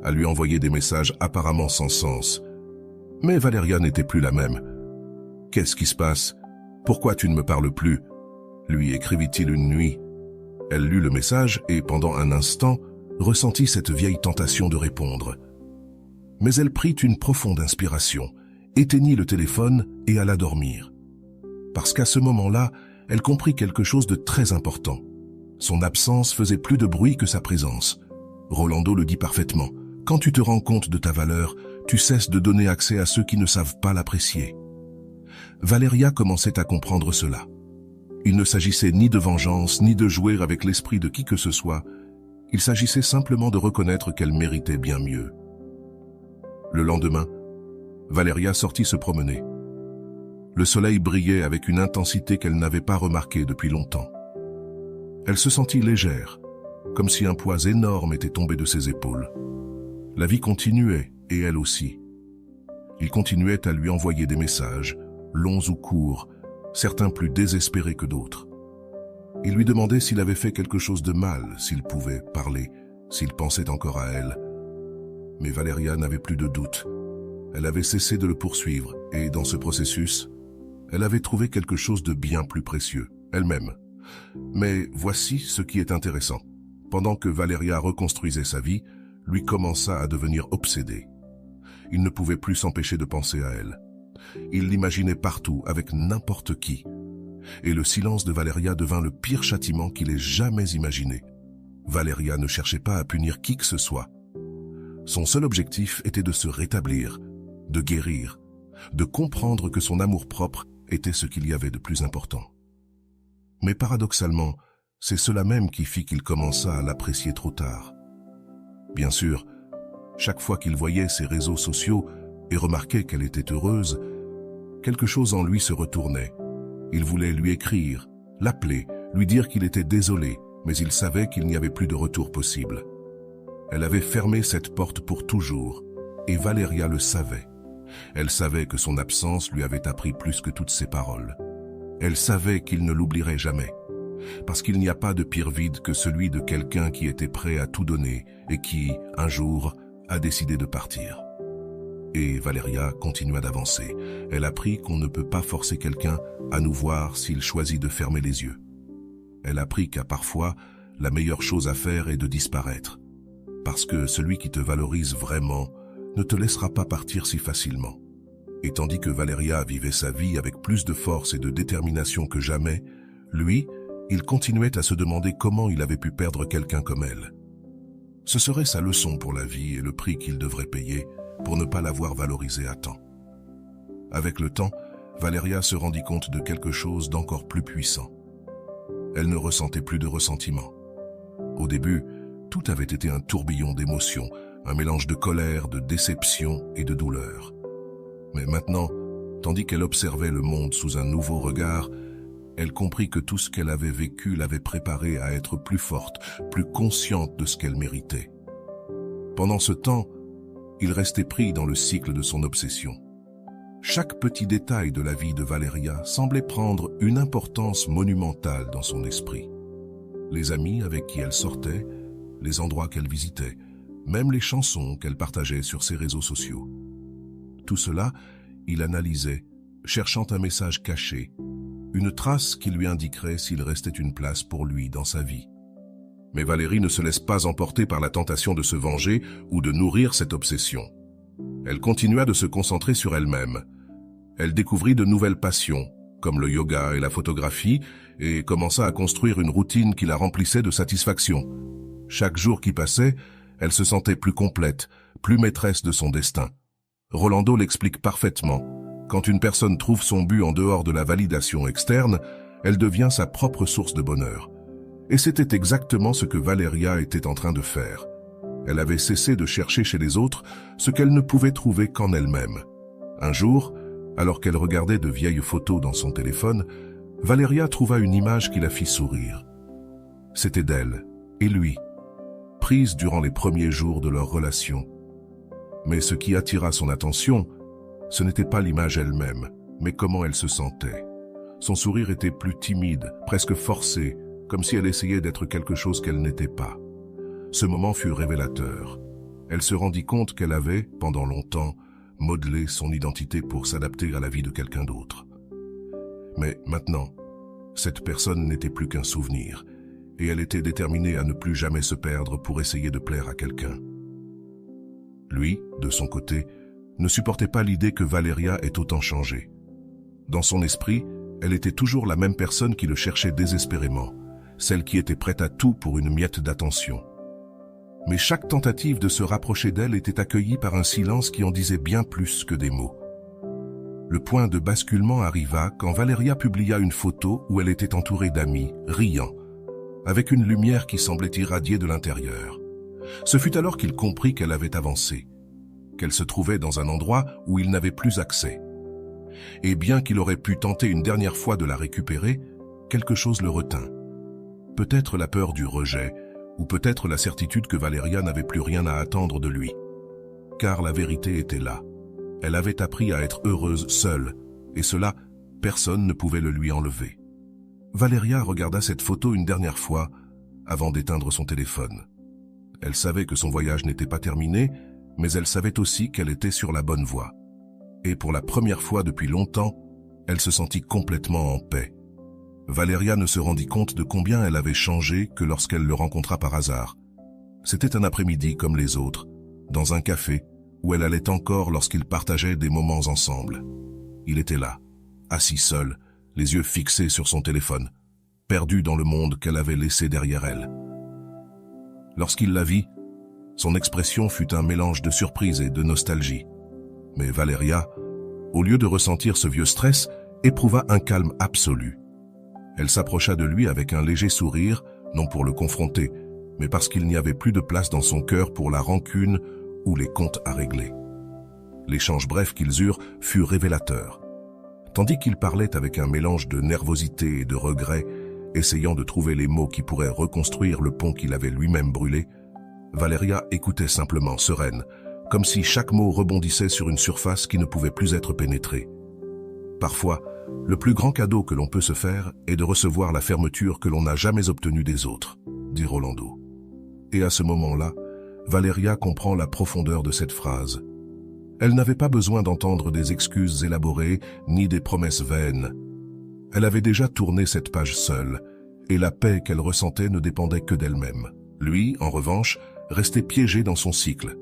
à lui envoyer des messages apparemment sans sens. Mais Valeria n'était plus la même. « Qu'est-ce qui se passe? Pourquoi tu ne me parles plus ?» lui écrivit-il une nuit. Elle lut le message et, pendant un instant, ressentit cette vieille tentation de répondre. Mais elle prit une profonde inspiration, éteignit le téléphone et alla dormir. Parce qu'à ce moment-là, elle comprit quelque chose de très important. Son absence faisait plus de bruit que sa présence. Rolando le dit parfaitement. Quand tu te rends compte de ta valeur, tu cesses de donner accès à ceux qui ne savent pas l'apprécier. Valeria commençait à comprendre cela. Il ne s'agissait ni de vengeance, ni de jouer avec l'esprit de qui que ce soit. Il s'agissait simplement de reconnaître qu'elle méritait bien mieux. Le lendemain, Valeria sortit se promener. Le soleil brillait avec une intensité qu'elle n'avait pas remarquée depuis longtemps. Elle se sentit légère, comme si un poids énorme était tombé de ses épaules. La vie continuait, et elle aussi. Il continuait à lui envoyer des messages, longs ou courts, certains plus désespérés que d'autres. Il lui demandait s'il avait fait quelque chose de mal, s'il pouvait parler, s'il pensait encore à elle. Mais Valeria n'avait plus de doute. Elle avait cessé de le poursuivre, et dans ce processus, elle avait trouvé quelque chose de bien plus précieux, elle-même. Mais voici ce qui est intéressant. Pendant que Valeria reconstruisait sa vie, lui commença à devenir obsédé. Il ne pouvait plus s'empêcher de penser à elle. Il l'imaginait partout, avec n'importe qui. Et le silence de Valeria devint le pire châtiment qu'il ait jamais imaginé. Valeria ne cherchait pas à punir qui que ce soit. Son seul objectif était de se rétablir, de guérir, de comprendre que son amour-propre était ce qu'il y avait de plus important. Mais paradoxalement, c'est cela même qui fit qu'il commença à l'apprécier trop tard. Bien sûr, chaque fois qu'il voyait ses réseaux sociaux et remarquait qu'elle était heureuse, quelque chose en lui se retournait. Il voulait lui écrire, l'appeler, lui dire qu'il était désolé, mais il savait qu'il n'y avait plus de retour possible. Elle avait fermé cette porte pour toujours, et Valeria le savait. Elle savait que son absence lui avait appris plus que toutes ses paroles. Elle savait qu'il ne l'oublierait jamais, parce qu'il n'y a pas de pire vide que celui de quelqu'un qui était prêt à tout donner et qui, un jour, a décidé de partir. Et Valeria continua d'avancer. Elle apprit qu'on ne peut pas forcer quelqu'un à nous voir s'il choisit de fermer les yeux. Elle apprit qu'à parfois, la meilleure chose à faire est de disparaître, parce que celui qui te valorise vraiment ne te laissera pas partir si facilement. Et tandis que Valeria vivait sa vie avec plus de force et de détermination que jamais, lui, il continuait à se demander comment il avait pu perdre quelqu'un comme elle. Ce serait sa leçon pour la vie et le prix qu'il devrait payer pour ne pas l'avoir valorisée à temps. Avec le temps, Valeria se rendit compte de quelque chose d'encore plus puissant. Elle ne ressentait plus de ressentiment. Au début, tout avait été un tourbillon d'émotions, un mélange de colère, de déception et de douleur. Mais maintenant, tandis qu'elle observait le monde sous un nouveau regard, elle comprit que tout ce qu'elle avait vécu l'avait préparée à être plus forte, plus consciente de ce qu'elle méritait. Pendant ce temps, il restait pris dans le cycle de son obsession. Chaque petit détail de la vie de Valeria semblait prendre une importance monumentale dans son esprit. Les amis avec qui elle sortait, les endroits qu'elle visitait, même les chansons qu'elle partageait sur ses réseaux sociaux. Tout cela, il analysait, cherchant un message caché, une trace qui lui indiquerait s'il restait une place pour lui dans sa vie. Mais Valérie ne se laisse pas emporter par la tentation de se venger ou de nourrir cette obsession. Elle continua de se concentrer sur elle-même. Elle découvrit de nouvelles passions, comme le yoga et la photographie, et commença à construire une routine qui la remplissait de satisfaction. Chaque jour qui passait, elle se sentait plus complète, plus maîtresse de son destin. Rolando l'explique parfaitement. Quand une personne trouve son but en dehors de la validation externe, elle devient sa propre source de bonheur. Et c'était exactement ce que Valeria était en train de faire. Elle avait cessé de chercher chez les autres ce qu'elle ne pouvait trouver qu'en elle-même. Un jour, alors qu'elle regardait de vieilles photos dans son téléphone, Valeria trouva une image qui la fit sourire. C'était d'elle et lui, prise durant les premiers jours de leur relation. Mais ce qui attira son attention, ce n'était pas l'image elle-même, mais comment elle se sentait. Son sourire était plus timide, presque forcé, comme si elle essayait d'être quelque chose qu'elle n'était pas. Ce moment fut révélateur. Elle se rendit compte qu'elle avait, pendant longtemps, modelé son identité pour s'adapter à la vie de quelqu'un d'autre. Mais maintenant, cette personne n'était plus qu'un souvenir, et elle était déterminée à ne plus jamais se perdre pour essayer de plaire à quelqu'un. Lui, de son côté, ne supportait pas l'idée que Valeria ait autant changé. Dans son esprit, elle était toujours la même personne qui le cherchait désespérément, celle qui était prête à tout pour une miette d'attention. Mais chaque tentative de se rapprocher d'elle était accueillie par un silence qui en disait bien plus que des mots. Le point de basculement arriva quand Valeria publia une photo où elle était entourée d'amis, riant, avec une lumière qui semblait irradier de l'intérieur. Ce fut alors qu'il comprit qu'elle avait avancé, qu'elle se trouvait dans un endroit où il n'avait plus accès. Et bien qu'il aurait pu tenter une dernière fois de la récupérer, quelque chose le retint. Peut-être la peur du rejet, ou peut-être la certitude que Valeria n'avait plus rien à attendre de lui. Car la vérité était là. Elle avait appris à être heureuse seule, et cela, personne ne pouvait le lui enlever. Valeria regarda cette photo une dernière fois, avant d'éteindre son téléphone. Elle savait que son voyage n'était pas terminé, mais elle savait aussi qu'elle était sur la bonne voie. Et pour la première fois depuis longtemps, elle se sentit complètement en paix. Valeria ne se rendit compte de combien elle avait changé que lorsqu'elle le rencontra par hasard. C'était un après-midi comme les autres, dans un café, où elle allait encore lorsqu'ils partageaient des moments ensemble. Il était là, assis seul, les yeux fixés sur son téléphone, perdu dans le monde qu'elle avait laissé derrière elle. Lorsqu'il la vit, son expression fut un mélange de surprise et de nostalgie. Mais Valeria, au lieu de ressentir ce vieux stress, éprouva un calme absolu. Elle s'approcha de lui avec un léger sourire, non pour le confronter, mais parce qu'il n'y avait plus de place dans son cœur pour la rancune ou les comptes à régler. L'échange bref qu'ils eurent fut révélateur. Tandis qu'il parlait avec un mélange de nervosité et de regret, essayant de trouver les mots qui pourraient reconstruire le pont qu'il avait lui-même brûlé, Valeria écoutait simplement, sereine, comme si chaque mot rebondissait sur une surface qui ne pouvait plus être pénétrée. Parfois, le plus grand cadeau que l'on peut se faire est de recevoir la fermeture que l'on n'a jamais obtenue des autres, dit Rolando. Et à ce moment-là, Valeria comprend la profondeur de cette phrase. Elle n'avait pas besoin d'entendre des excuses élaborées ni des promesses vaines. Elle avait déjà tourné cette page seule, et la paix qu'elle ressentait ne dépendait que d'elle-même. Lui, en revanche, restait piégé dans son cycle.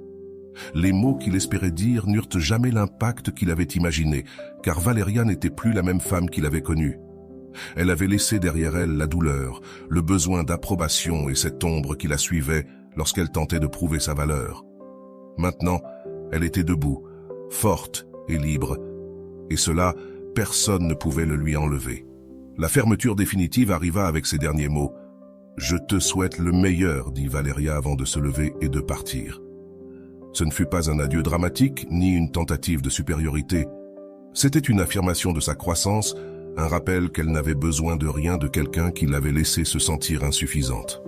Les mots qu'il espérait dire n'eurent jamais l'impact qu'il avait imaginé, car Valeria n'était plus la même femme qu'il avait connue. Elle avait laissé derrière elle la douleur, le besoin d'approbation et cette ombre qui la suivait lorsqu'elle tentait de prouver sa valeur. Maintenant, elle était debout, forte et libre, et cela, personne ne pouvait le lui enlever. La fermeture définitive arriva avec ces derniers mots. « Je te souhaite le meilleur », dit Valeria avant de se lever et de partir. Ce ne fut pas un adieu dramatique, ni une tentative de supériorité. C'était une affirmation de sa croissance, un rappel qu'elle n'avait besoin de rien de quelqu'un qui l'avait laissé se sentir insuffisante.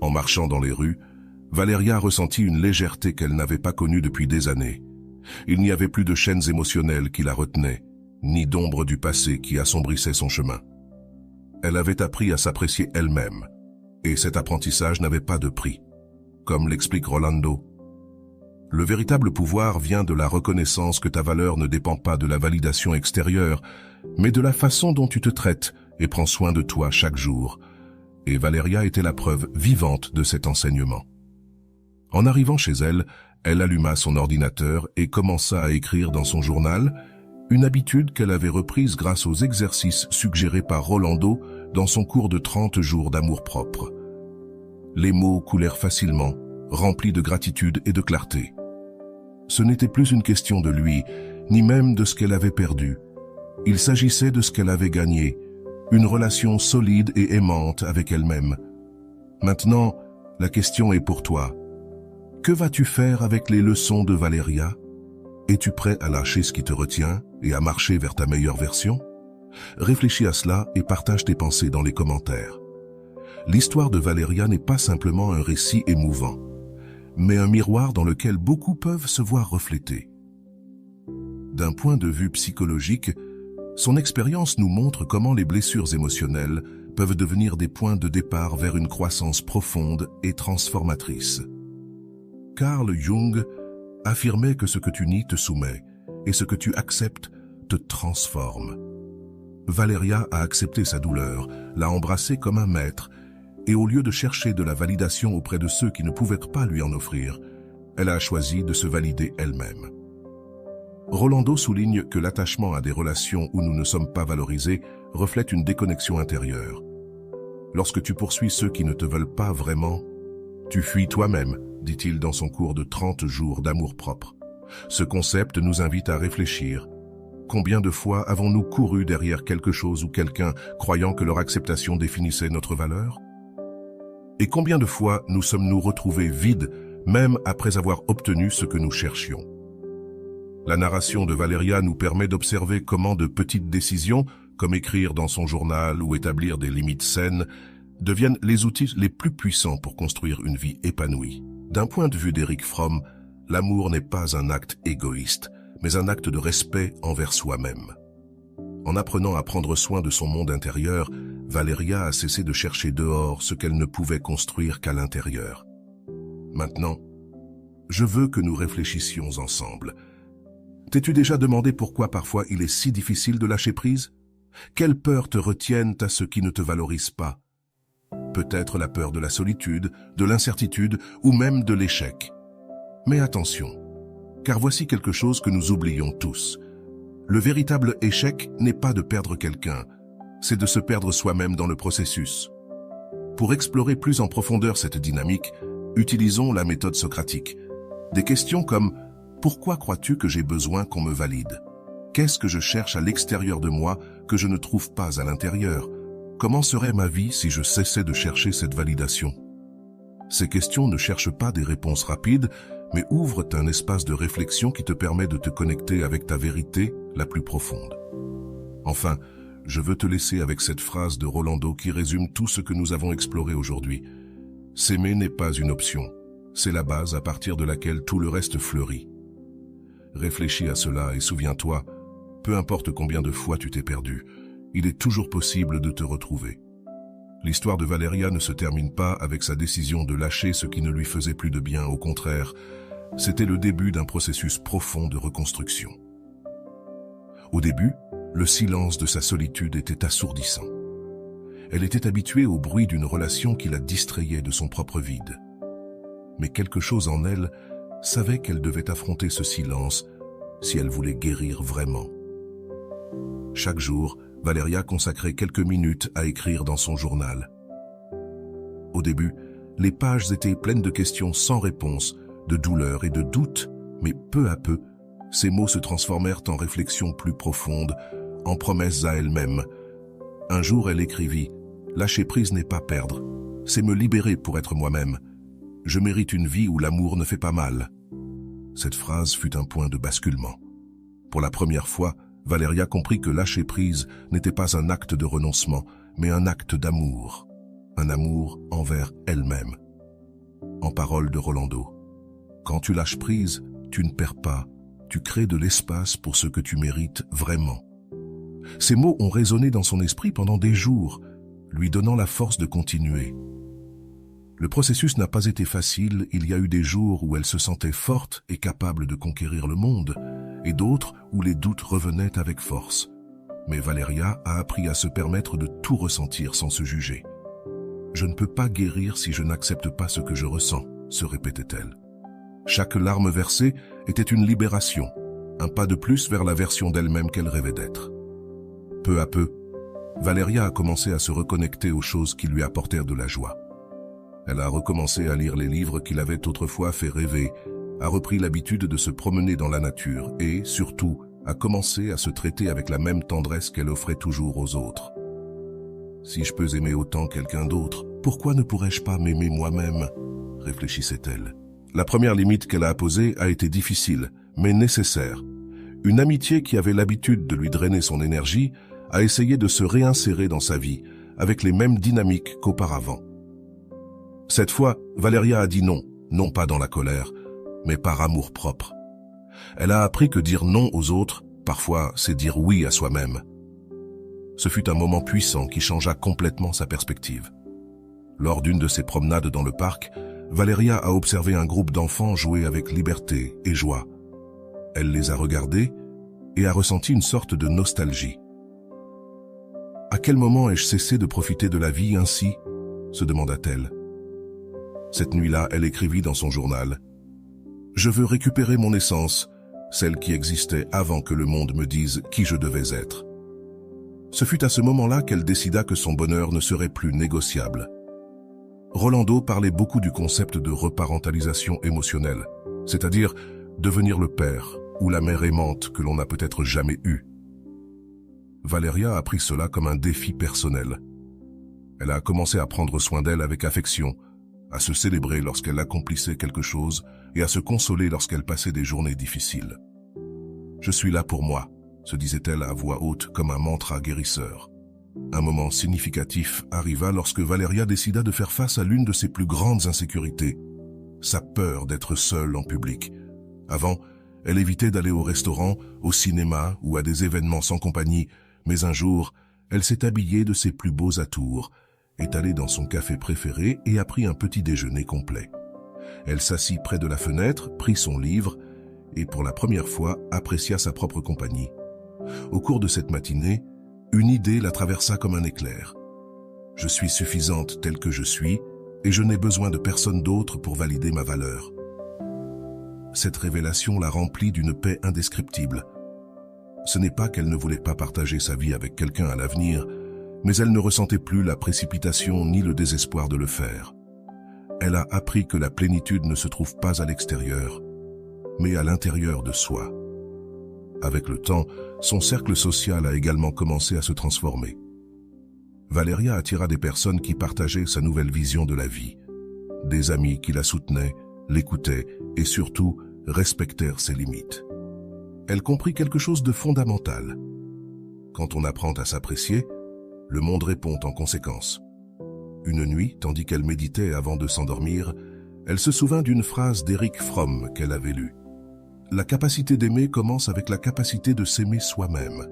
En marchant dans les rues, Valeria ressentit une légèreté qu'elle n'avait pas connue depuis des années. Il n'y avait plus de chaînes émotionnelles qui la retenaient, ni d'ombre du passé qui assombrissaient son chemin. Elle avait appris à s'apprécier elle-même, et cet apprentissage n'avait pas de prix. Comme l'explique Rolando, le véritable pouvoir vient de la reconnaissance que ta valeur ne dépend pas de la validation extérieure, mais de la façon dont tu te traites et prends soin de toi chaque jour. et Valeria était la preuve vivante de cet enseignement. En arrivant chez elle, elle alluma son ordinateur et commença à écrire dans son journal, une habitude qu'elle avait reprise grâce aux exercices suggérés par Rolando dans son cours de 30 jours d'amour-propre. Les mots coulèrent facilement, remplis de gratitude et de clarté. Ce n'était plus une question de lui, ni même de ce qu'elle avait perdu. Il s'agissait de ce qu'elle avait gagné, une relation solide et aimante avec elle-même. Maintenant, la question est pour toi. Que vas-tu faire avec les leçons de Valeria? Es-tu prêt à lâcher ce qui te retient et à marcher vers ta meilleure version? Réfléchis à cela et partage tes pensées dans les commentaires. L'histoire de Valeria n'est pas simplement un récit émouvant, mais un miroir dans lequel beaucoup peuvent se voir reflétés. D'un point de vue psychologique, son expérience nous montre comment les blessures émotionnelles peuvent devenir des points de départ vers une croissance profonde et transformatrice. Carl Jung affirmait que ce que tu nies te soumet et ce que tu acceptes te transforme. Valeria a accepté sa douleur, l'a embrassée comme un maître, et au lieu de chercher de la validation auprès de ceux qui ne pouvaient pas lui en offrir, elle a choisi de se valider elle-même. Rolando souligne que l'attachement à des relations où nous ne sommes pas valorisés reflète une déconnexion intérieure. Lorsque tu poursuis ceux qui ne te veulent pas vraiment, tu fuis toi-même, dit-il dans son cours de 30 jours d'amour-propre. Ce concept nous invite à réfléchir. Combien de fois avons-nous couru derrière quelque chose ou quelqu'un, croyant que leur acceptation définissait notre valeur? Et combien de fois nous sommes-nous retrouvés vides, même après avoir obtenu ce que nous cherchions? La narration de Valeria nous permet d'observer comment de petites décisions, comme écrire dans son journal ou établir des limites saines, deviennent les outils les plus puissants pour construire une vie épanouie. D'un point de vue d'Eric Fromm, l'amour n'est pas un acte égoïste, mais un acte de respect envers soi-même. En apprenant à prendre soin de son monde intérieur, Valeria a cessé de chercher dehors ce qu'elle ne pouvait construire qu'à l'intérieur. Maintenant, je veux que nous réfléchissions ensemble. T'es-tu déjà demandé pourquoi parfois il est si difficile de lâcher prise? Quelles peurs te retiennent à ce qui ne te valorise pas? Peut-être la peur de la solitude, de l'incertitude ou même de l'échec. Mais attention, car voici quelque chose que nous oublions tous. Le véritable échec n'est pas de perdre quelqu'un, c'est de se perdre soi-même dans le processus. Pour explorer plus en profondeur cette dynamique, utilisons la méthode socratique. Des questions comme « Pourquoi crois-tu que j'ai besoin qu'on me valide ? Qu'est-ce que je cherche à l'extérieur de moi que je ne trouve pas à l'intérieur ? Comment serait ma vie si je cessais de chercher cette validation ?» Ces questions ne cherchent pas des réponses rapides, mais ouvrent un espace de réflexion qui te permet de te connecter avec ta vérité la plus profonde. Enfin, je veux te laisser avec cette phrase de Rolando qui résume tout ce que nous avons exploré aujourd'hui. S'aimer n'est pas une option, c'est la base à partir de laquelle tout le reste fleurit. Réfléchis à cela et souviens-toi, peu importe combien de fois tu t'es perdu, il est toujours possible de te retrouver. L'histoire de Valeria ne se termine pas avec sa décision de lâcher ce qui ne lui faisait plus de bien, au contraire, c'était le début d'un processus profond de reconstruction. Au début, le silence de sa solitude était assourdissant. Elle était habituée au bruit d'une relation qui la distrayait de son propre vide. Mais quelque chose en elle savait qu'elle devait affronter ce silence si elle voulait guérir vraiment. Chaque jour, Valeria consacrait quelques minutes à écrire dans son journal. Au début, les pages étaient pleines de questions sans réponse, de douleur et de doute, mais peu à peu, ces mots se transformèrent en réflexions plus profondes, en promesses à elle-même. Un jour, elle écrivit « Lâcher prise n'est pas perdre, c'est me libérer pour être moi-même. Je mérite une vie où l'amour ne fait pas mal. » Cette phrase fut un point de basculement. Pour la première fois, Valeria comprit que lâcher prise n'était pas un acte de renoncement, mais un acte d'amour. Un amour envers elle-même. En paroles de Rolando, quand tu lâches prise, tu ne perds pas, tu crées de l'espace pour ce que tu mérites vraiment. Ces mots ont résonné dans son esprit pendant des jours, lui donnant la force de continuer. Le processus n'a pas été facile, il y a eu des jours où elle se sentait forte et capable de conquérir le monde, et d'autres où les doutes revenaient avec force. Mais Valeria a appris à se permettre de tout ressentir sans se juger. Je ne peux pas guérir si je n'accepte pas ce que je ressens, se répétait-elle. Chaque larme versée était une libération, un pas de plus vers la version d'elle-même qu'elle rêvait d'être. Peu à peu, Valéria a commencé à se reconnecter aux choses qui lui apportèrent de la joie. Elle a recommencé à lire les livres qui l'avaient autrefois fait rêver, a repris l'habitude de se promener dans la nature et, surtout, a commencé à se traiter avec la même tendresse qu'elle offrait toujours aux autres. Si je peux aimer autant quelqu'un d'autre, pourquoi ne pourrais-je pas m'aimer moi-même ? Réfléchissait-elle. La première limite qu'elle a posée a été difficile, mais nécessaire. Une amitié qui avait l'habitude de lui drainer son énergie a essayé de se réinsérer dans sa vie, avec les mêmes dynamiques qu'auparavant. Cette fois, Valéria a dit non, non pas dans la colère, mais par amour-propre. Elle a appris que dire non aux autres, parfois, c'est dire oui à soi-même. Ce fut un moment puissant qui changea complètement sa perspective. Lors d'une de ses promenades dans le parc, Valéria a observé un groupe d'enfants jouer avec liberté et joie. Elle les a regardés et a ressenti une sorte de nostalgie. À quel moment ai-je cessé de profiter de la vie ainsi ? Se demanda-t-elle. Cette nuit-là, elle écrivit dans son journal « Je veux récupérer mon essence, celle qui existait avant que le monde me dise qui je devais être. » Ce fut à ce moment-là qu'elle décida que son bonheur ne serait plus négociable. Rolando parlait beaucoup du concept de reparentalisation émotionnelle, c'est-à-dire devenir le père ou la mère aimante que l'on n'a peut-être jamais eue. Valéria a pris cela comme un défi personnel. Elle a commencé à prendre soin d'elle avec affection, à se célébrer lorsqu'elle accomplissait quelque chose et à se consoler lorsqu'elle passait des journées difficiles. « Je suis là pour moi », se disait-elle à voix haute comme un mantra guérisseur. Un moment significatif arriva lorsque Valéria décida de faire face à l'une de ses plus grandes insécurités, sa peur d'être seule en public. Avant, elle évitait d'aller au restaurant, au cinéma ou à des événements sans compagnie, mais un jour, elle s'est habillée de ses plus beaux atours, est allée dans son café préféré et a pris un petit déjeuner complet. Elle s'assit près de la fenêtre, prit son livre et pour la première fois apprécia sa propre compagnie. Au cours de cette matinée, une idée la traversa comme un éclair. Je suis suffisante telle que je suis et je n'ai besoin de personne d'autre pour valider ma valeur. Cette révélation la remplit d'une paix indescriptible. Ce n'est pas qu'elle ne voulait pas partager sa vie avec quelqu'un à l'avenir, mais elle ne ressentait plus la précipitation ni le désespoir de le faire. Elle a appris que la plénitude ne se trouve pas à l'extérieur, mais à l'intérieur de soi. Avec le temps, son cercle social a également commencé à se transformer. Valéria attira des personnes qui partageaient sa nouvelle vision de la vie, des amis qui la soutenaient, l'écoutaient et surtout respectèrent ses limites. Elle comprit quelque chose de fondamental. Quand on apprend à s'apprécier, le monde répond en conséquence. Une nuit, tandis qu'elle méditait avant de s'endormir, elle se souvint d'une phrase d'Eric Fromm qu'elle avait lue. La capacité d'aimer commence avec la capacité de s'aimer soi-même.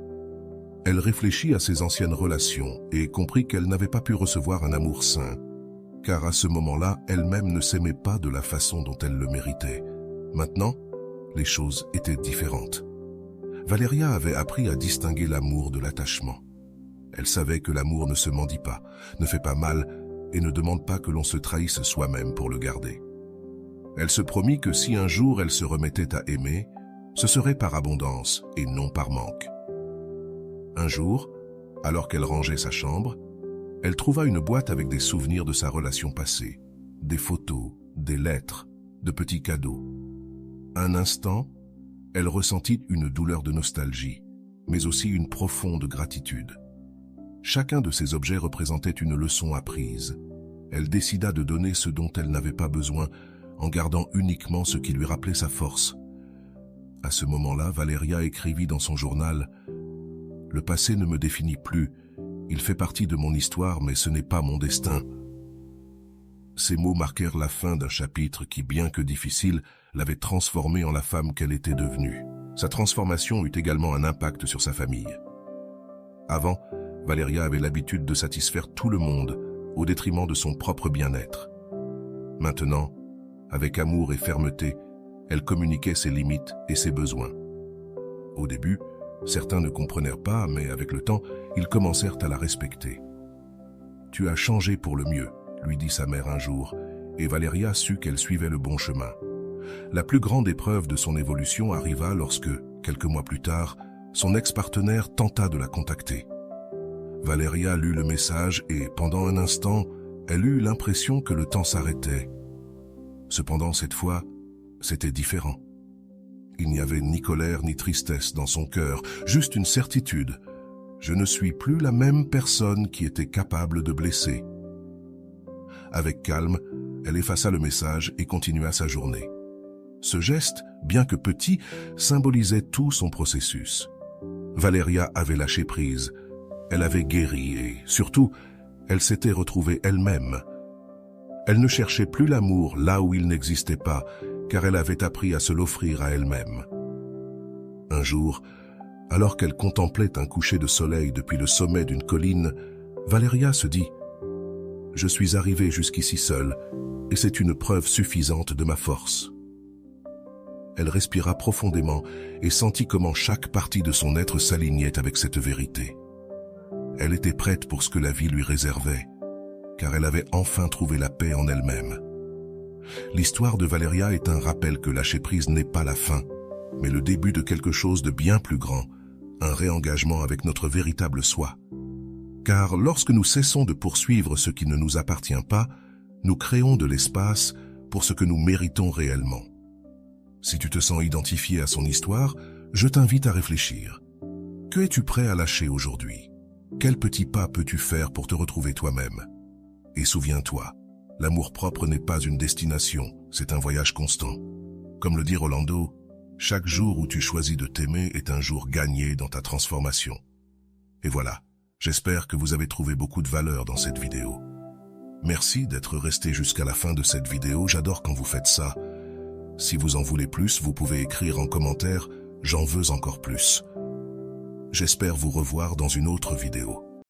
Elle réfléchit à ses anciennes relations et comprit qu'elle n'avait pas pu recevoir un amour sain, car à ce moment-là, elle-même ne s'aimait pas de la façon dont elle le méritait. Maintenant, les choses étaient différentes. Valéria avait appris à distinguer l'amour de l'attachement. Elle savait que l'amour ne se mendie pas, ne fait pas mal et ne demande pas que l'on se trahisse soi-même pour le garder. Elle se promit que si un jour elle se remettait à aimer, ce serait par abondance et non par manque. Un jour, alors qu'elle rangeait sa chambre, elle trouva une boîte avec des souvenirs de sa relation passée, des photos, des lettres, de petits cadeaux. Un instant, elle ressentit une douleur de nostalgie, mais aussi une profonde gratitude. Chacun de ces objets représentait une leçon apprise. Elle décida de donner ce dont elle n'avait pas besoin, en gardant uniquement ce qui lui rappelait sa force. À ce moment-là, Valéria écrivit dans son journal « Le passé ne me définit plus, il fait partie de mon histoire, mais ce n'est pas mon destin. » Ces mots marquèrent la fin d'un chapitre qui, bien que difficile, l'avait transformée en la femme qu'elle était devenue. Sa transformation eut également un impact sur sa famille. Avant, Valéria avait l'habitude de satisfaire tout le monde, au détriment de son propre bien-être. Maintenant, avec amour et fermeté, elle communiquait ses limites et ses besoins. Au début, certains ne comprenèrent pas, mais avec le temps, ils commencèrent à la respecter. « Tu as changé pour le mieux », lui dit sa mère un jour, et Valeria sut qu'elle suivait le bon chemin. La plus grande épreuve de son évolution arriva lorsque, quelques mois plus tard, son ex-partenaire tenta de la contacter. Valeria lut le message et, pendant un instant, elle eut l'impression que le temps s'arrêtait. Cependant, cette fois, c'était différent. Il n'y avait ni colère ni tristesse dans son cœur, juste une certitude. Je ne suis plus la même personne qui était capable de blesser. Avec calme, elle effaça le message et continua sa journée. Ce geste, bien que petit, symbolisait tout son processus. Valeria avait lâché prise, elle avait guéri et, surtout, elle s'était retrouvée elle-même. Elle ne cherchait plus l'amour là où il n'existait pas, car elle avait appris à se l'offrir à elle-même. Un jour, alors qu'elle contemplait un coucher de soleil depuis le sommet d'une colline, Valeria se dit « Je suis arrivée jusqu'ici seule, et c'est une preuve suffisante de ma force. » Elle respira profondément et sentit comment chaque partie de son être s'alignait avec cette vérité. Elle était prête pour ce que la vie lui réservait, car elle avait enfin trouvé la paix en elle-même. L'histoire de Valeria est un rappel que lâcher prise n'est pas la fin, mais le début de quelque chose de bien plus grand, un réengagement avec notre véritable soi. Car lorsque nous cessons de poursuivre ce qui ne nous appartient pas, nous créons de l'espace pour ce que nous méritons réellement. Si tu te sens identifié à son histoire, je t'invite à réfléchir. Que es-tu prêt à lâcher aujourd'hui? Quel petit pas peux-tu faire pour te retrouver toi-même? Et souviens-toi, l'amour-propre n'est pas une destination, c'est un voyage constant. Comme le dit Rolando, chaque jour où tu choisis de t'aimer est un jour gagné dans ta transformation. Et voilà, j'espère que vous avez trouvé beaucoup de valeur dans cette vidéo. Merci d'être resté jusqu'à la fin de cette vidéo, j'adore quand vous faites ça. Si vous en voulez plus, vous pouvez écrire en commentaire « J'en veux encore plus ». J'espère vous revoir dans une autre vidéo.